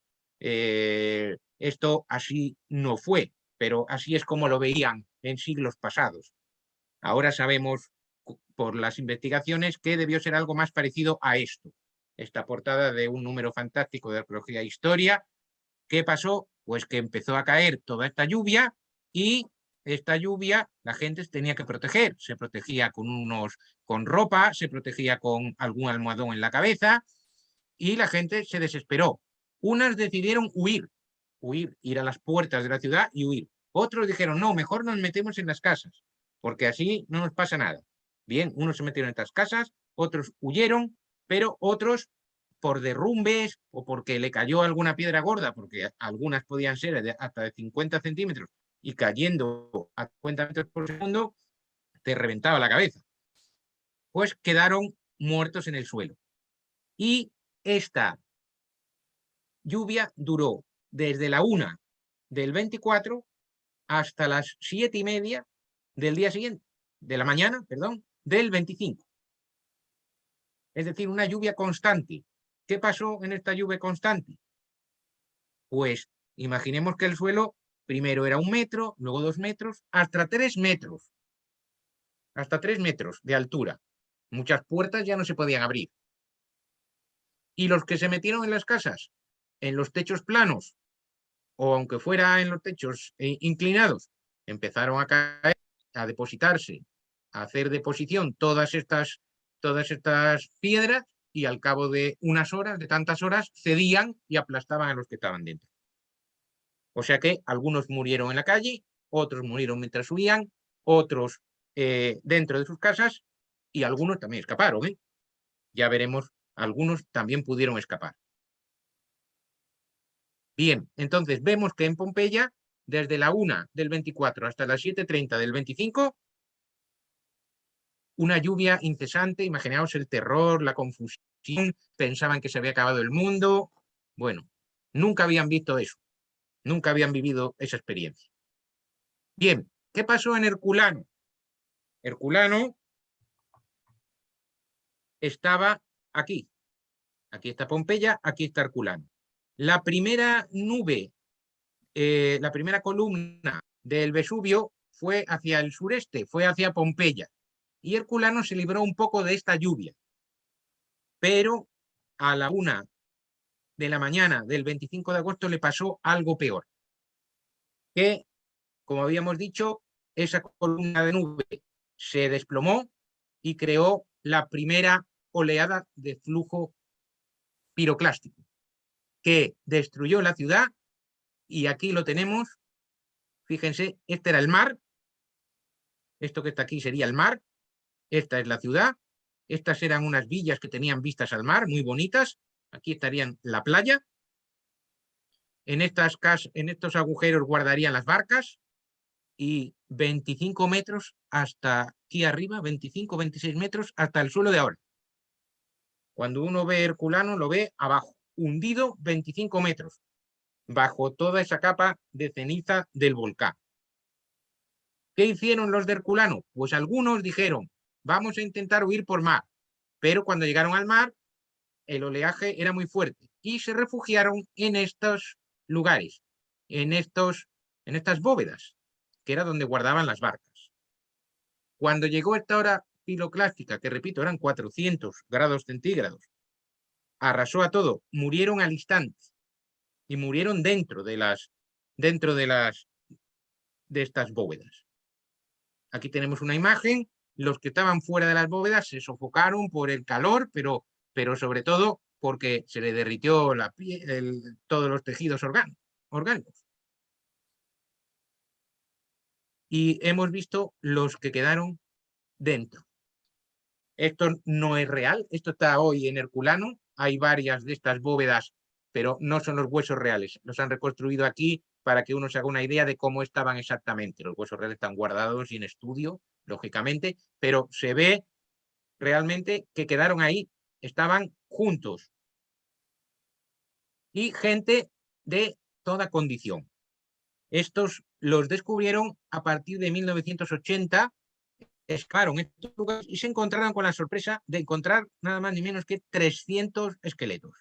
Esto así no fue, pero así es como lo veían en siglos pasados. Ahora sabemos por las investigaciones que debió ser algo más parecido a esto. Esta portada de un número fantástico de Arqueología e Historia. ¿Qué pasó? Pues que empezó a caer toda esta lluvia y esta lluvia la gente tenía que proteger. Se protegía con ropa, se protegía con algún almohadón en la cabeza y la gente se desesperó. Unas decidieron huir, ir a las puertas de la ciudad y huir. Otros dijeron, no, mejor nos metemos en las casas, porque así no nos pasa nada. Bien, unos se metieron en estas casas, otros huyeron, pero otros por derrumbes o porque le cayó alguna piedra gorda, porque algunas podían ser hasta de 50 centímetros y cayendo a 50 metros por segundo, te reventaba la cabeza. Pues quedaron muertos en el suelo. Y esta lluvia duró desde la 1 del 24 hasta las 7:30 del día siguiente, de la mañana, perdón, del 25. Es decir, una lluvia constante. ¿Qué pasó en esta lluvia constante? Pues imaginemos que el suelo primero era 1 metro, luego 2 metros, hasta 3 metros. Hasta 3 metros de altura. Muchas puertas ya no se podían abrir. Y los que se metieron en las casas, en los techos planos, o aunque fuera en los techos inclinados, empezaron a caer, a depositarse, a hacer deposición todas estas piedras y al cabo de unas horas, de tantas horas, cedían y aplastaban a los que estaban dentro. O sea que algunos murieron en la calle, otros murieron mientras subían, otros dentro de sus casas y algunos también escaparon. Ya veremos, algunos también pudieron escapar. Bien, entonces vemos que en Pompeya, desde la 1 del 24 hasta las 7:30 del 25, una lluvia incesante, imaginaos el terror, la confusión, pensaban que se había acabado el mundo. Bueno, nunca habían visto eso, nunca habían vivido esa experiencia. Bien, ¿qué pasó en Herculano? Herculano estaba aquí. Aquí está Pompeya, aquí está Herculano. La primera nube, la primera columna del Vesubio fue hacia el sureste, fue hacia Pompeya. Y Herculano se libró un poco de esta lluvia. Pero a la 1 de la mañana del 25 de agosto le pasó algo peor. Que, como habíamos dicho, esa columna de nube se desplomó y creó la primera oleada de flujo piroclástico que destruyó la ciudad. Y aquí lo tenemos. Fíjense, este era el mar. Esto que está aquí sería el mar. Esta es la ciudad. Estas eran unas villas que tenían vistas al mar, muy bonitas. Aquí estarían la playa. En estos agujeros guardarían las barcas. Y 25 metros hasta aquí arriba, 25, 26 metros hasta el suelo de ahora. Cuando uno ve Herculano, lo ve abajo, hundido 25 metros, bajo toda esa capa de ceniza del volcán. ¿Qué hicieron los de Herculano? Pues algunos dijeron, vamos a intentar huir por mar, pero cuando llegaron al mar, el oleaje era muy fuerte y se refugiaron en estos lugares, en estas bóvedas, que era donde guardaban las barcas. Cuando llegó esta hora piroclástica, que repito, eran 400 grados centígrados, arrasó a todo, murieron al instante y murieron dentro de estas bóvedas. Aquí tenemos una imagen. Los que estaban fuera de las bóvedas se sofocaron por el calor, pero sobre todo porque se le derritió la piel, todos los tejidos orgánicos. Y hemos visto los que quedaron dentro. Esto no es real, esto está hoy en Herculano. Hay varias de estas bóvedas, pero no son los huesos reales. Los han reconstruido aquí para que uno se haga una idea de cómo estaban exactamente. Los huesos reales están guardados y en estudio, lógicamente, pero se ve realmente que quedaron ahí, estaban juntos. Y gente de toda condición. Estos los descubrieron a partir de 1980, excavaron estos lugares y se encontraron con la sorpresa de encontrar nada más ni menos que 300 esqueletos.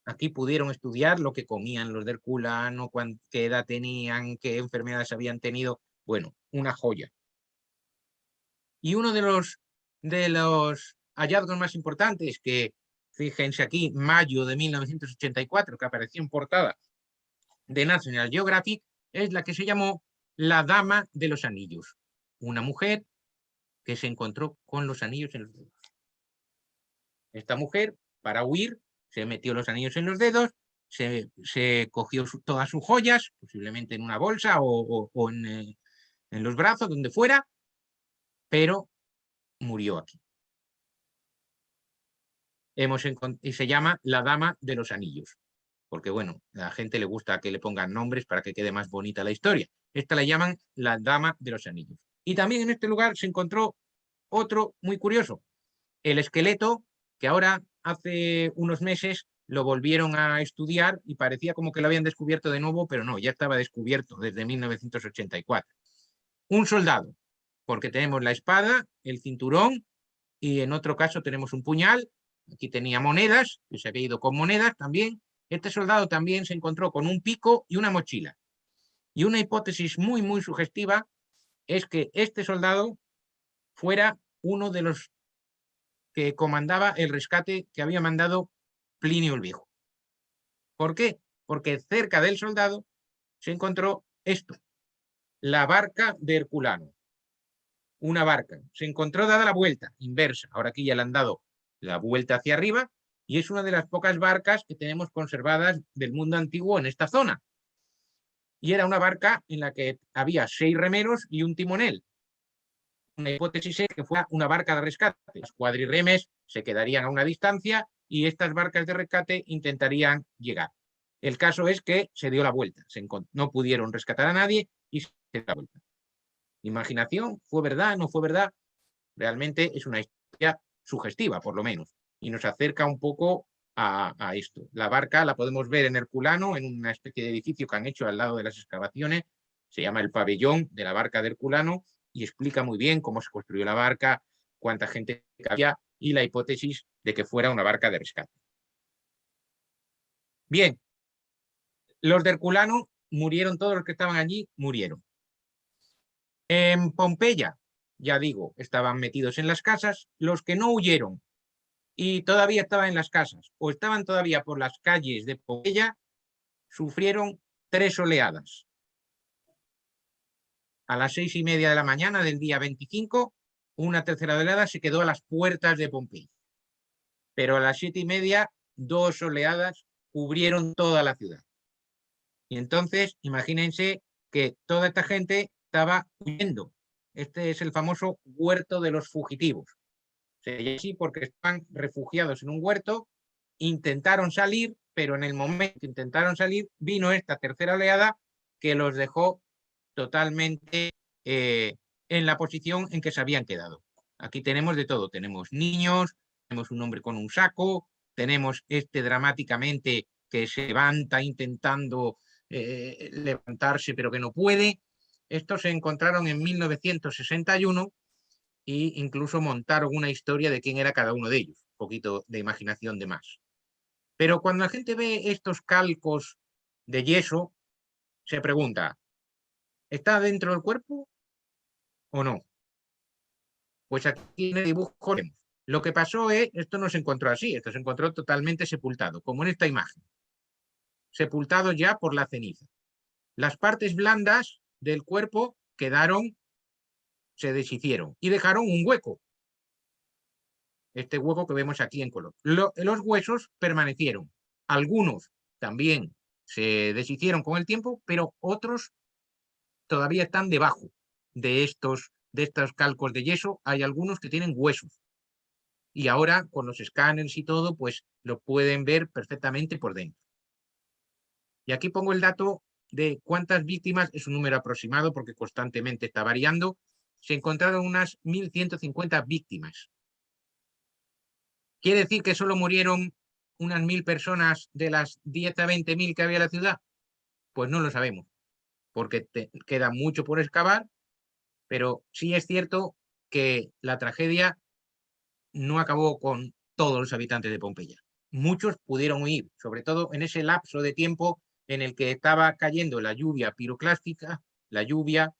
Aquí pudieron estudiar lo que comían los de Herculano, qué edad tenían, qué enfermedades habían tenido. Bueno, una joya. Y uno de los hallazgos más importantes, que fíjense aquí, mayo de 1984, que apareció en portada de National Geographic, es la que se llamó la Dama de los Anillos. Una mujer que se encontró con los anillos en los dedos. Esta mujer, para huir, se metió los anillos en los dedos, se cogió todas sus joyas, posiblemente en una bolsa o en los brazos, donde fuera, pero murió aquí. y se llama La Dama de los Anillos, porque bueno, a la gente le gusta que le pongan nombres para que quede más bonita la historia. Esta la llaman La Dama de los Anillos. Y también en este lugar se encontró otro muy curioso, el esqueleto, que ahora hace unos meses lo volvieron a estudiar y parecía como que lo habían descubierto de nuevo, pero no, ya estaba descubierto desde 1984. Un soldado, porque tenemos la espada, el cinturón y en otro caso tenemos un puñal. Aquí tenía monedas, que se había ido con monedas también. Este soldado también se encontró con un pico y una mochila. Y una hipótesis muy, muy sugestiva es que este soldado fuera uno de los que comandaba el rescate que había mandado Plinio el Viejo. ¿Por qué? Porque cerca del soldado se encontró esto, la barca de Herculano. Una barca. Se encontró dada la vuelta, inversa. Ahora aquí ya le han dado la vuelta hacia arriba y es una de las pocas barcas que tenemos conservadas del mundo antiguo en esta zona. Y era una barca en la que había 6 remeros y un timonel. Una hipótesis es que fuera una barca de rescate. Los cuadrirremes se quedarían a una distancia y estas barcas de rescate intentarían llegar. El caso es que se dio la vuelta. No pudieron rescatar a nadie y se dio la vuelta. Imaginación, ¿fue verdad? ¿No fue verdad? Realmente es una historia sugestiva, por lo menos, y nos acerca un poco a esto. La barca la podemos ver en Herculano, en una especie de edificio que han hecho al lado de las excavaciones, se llama el pabellón de la barca de Herculano, y explica muy bien cómo se construyó la barca, cuánta gente cabía y la hipótesis de que fuera una barca de rescate. Bien, los de Herculano murieron, todos los que estaban allí murieron. En Pompeya, ya digo, estaban metidos en las casas. Los que no huyeron y todavía estaban en las casas o estaban todavía por las calles de Pompeya, sufrieron 3 oleadas. A las 6:30 de la mañana del día 25, una tercera oleada se quedó a las puertas de Pompeya. Pero a las 7:30, 2 oleadas cubrieron toda la ciudad. Y entonces, imagínense que toda esta gente estaba huyendo. Este es el famoso huerto de los fugitivos. Se llama así porque estaban refugiados en un huerto, intentaron salir, pero en el momento que intentaron salir, vino esta tercera oleada que los dejó totalmente en la posición en que se habían quedado. Aquí tenemos de todo, tenemos niños, tenemos un hombre con un saco, tenemos este dramáticamente que se levanta intentando levantarse pero que no puede. Estos se encontraron en 1961 e incluso montaron una historia de quién era cada uno de ellos, un poquito de imaginación de más. Pero cuando la gente ve estos calcos de yeso, se pregunta, ¿está dentro del cuerpo o no? Pues aquí en el dibujo lo que pasó es, esto no se encontró así, esto se encontró totalmente sepultado, como en esta imagen, sepultado ya por la ceniza. Las partes blandas del cuerpo quedaron, se deshicieron y dejaron un hueco. Este hueco que vemos aquí en color. Los huesos permanecieron. Algunos también se deshicieron con el tiempo, pero otros todavía están debajo de estos calcos de yeso. Hay algunos que tienen huesos. Y ahora con los escáneres y todo, pues lo pueden ver perfectamente por dentro. Y aquí pongo el dato de cuántas víctimas, es un número aproximado porque constantemente está variando. Se encontraron unas 1.150 víctimas. ¿Quiere decir que solo murieron unas 1.000 personas de las 10 a 20.000 que había en la ciudad? Pues no lo sabemos, porque queda mucho por excavar, pero sí es cierto que la tragedia no acabó con todos los habitantes de Pompeya. Muchos pudieron huir, sobre todo en ese lapso de tiempo en el que estaba cayendo la lluvia piroclástica, la lluvia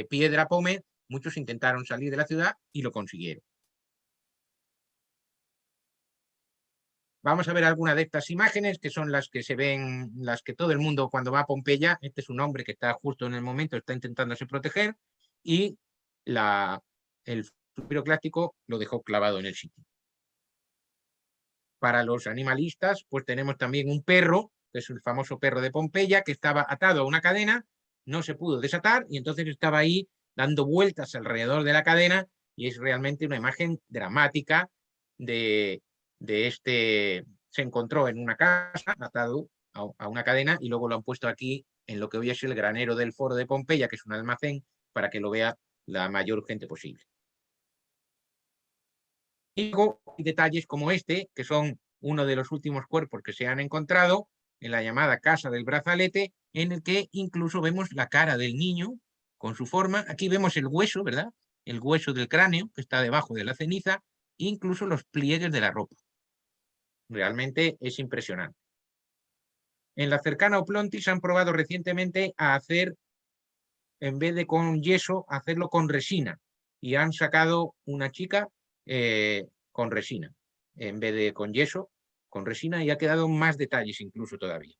piedra pómez. Muchos intentaron salir de la ciudad y lo consiguieron. Vamos a ver algunas de estas imágenes, que son las que se ven, las que todo el mundo cuando va a Pompeya, este es un hombre que está justo en el momento, está intentándose proteger, y el piroclástico lo dejó clavado en el sitio. Para los animalistas, pues tenemos también un perro, que es el famoso perro de Pompeya, que estaba atado a una cadena, no se pudo desatar, y entonces estaba ahí dando vueltas alrededor de la cadena, y es realmente una imagen dramática de de este, se encontró en una casa atado a una cadena y luego lo han puesto aquí en lo que hoy es el granero del Foro de Pompeya, que es un almacén, para que lo vea la mayor gente posible. Y luego hay detalles como este, que son uno de los últimos cuerpos que se han encontrado en la llamada Casa del Brazalete, en el que incluso vemos la cara del niño con su forma. Aquí vemos el hueso, ¿verdad? El hueso del cráneo que está debajo de la ceniza, incluso los pliegues de la ropa. Realmente es impresionante. En la cercana Oplontis han probado recientemente a hacer, en vez de con yeso, hacerlo con resina. Y han sacado una chica con resina, en vez de con yeso, con resina, y ha quedado más detalles incluso todavía.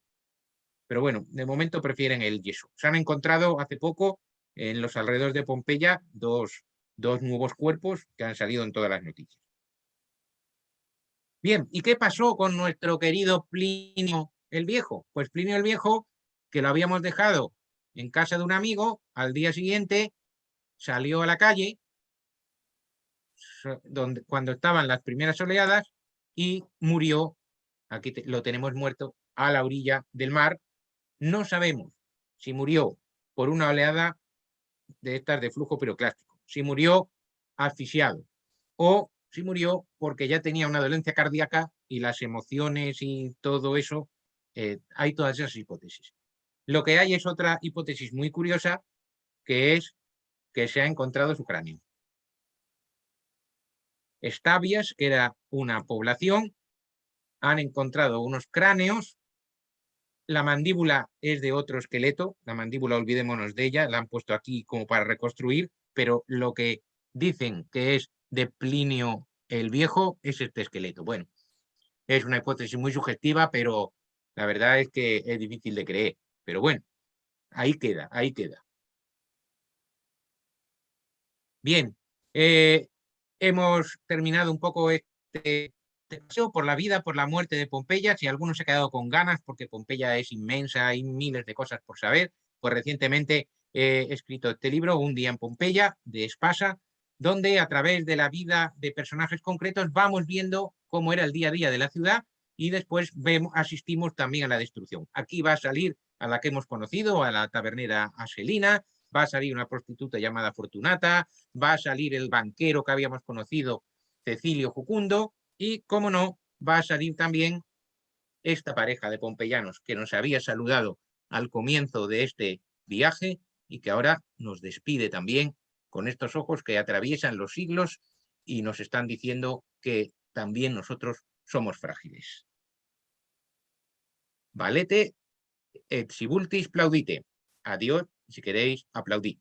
Pero bueno, de momento prefieren el yeso. Se han encontrado hace poco en los alrededores de Pompeya dos nuevos cuerpos que han salido en todas las noticias. Bien, ¿y qué pasó con nuestro querido Plinio el Viejo? Pues Plinio el Viejo, que lo habíamos dejado en casa de un amigo, al día siguiente salió a la calle cuando estaban las primeras oleadas y murió, aquí lo tenemos muerto, a la orilla del mar. No sabemos si murió por una oleada de estas de flujo piroclástico, si murió asfixiado o si murió porque ya tenía una dolencia cardíaca y las emociones y todo eso, hay todas esas hipótesis. Lo que hay es otra hipótesis muy curiosa, que es que se ha encontrado su cráneo. Estabias, que era una población, han encontrado unos cráneos. La mandíbula es de otro esqueleto, la mandíbula olvidémonos de ella, la han puesto aquí como para reconstruir, pero lo que dicen que es de Plinio el Viejo es este esqueleto. Bueno, es una hipótesis muy sugestiva, pero la verdad es que es difícil de creer. Pero bueno, ahí queda, ahí queda. Bien, hemos terminado un poco este paseo por la vida, por la muerte de Pompeya. Si alguno se ha quedado con ganas, porque Pompeya es inmensa, hay miles de cosas por saber, pues recientemente he escrito este libro, Un día en Pompeya, de Espasa, donde a través de la vida de personajes concretos vamos viendo cómo era el día a día de la ciudad y después asistimos también a la destrucción. Aquí va a salir a la que hemos conocido, a la tabernera Aselina, va a salir una prostituta llamada Fortunata, va a salir el banquero que habíamos conocido, Cecilio Jucundo, y, como no, va a salir también esta pareja de pompeyanos que nos había saludado al comienzo de este viaje y que ahora nos despide también con estos ojos que atraviesan los siglos y nos están diciendo que también nosotros somos frágiles. Valete et si vultis plaudite. Adiós, si queréis, aplaudid.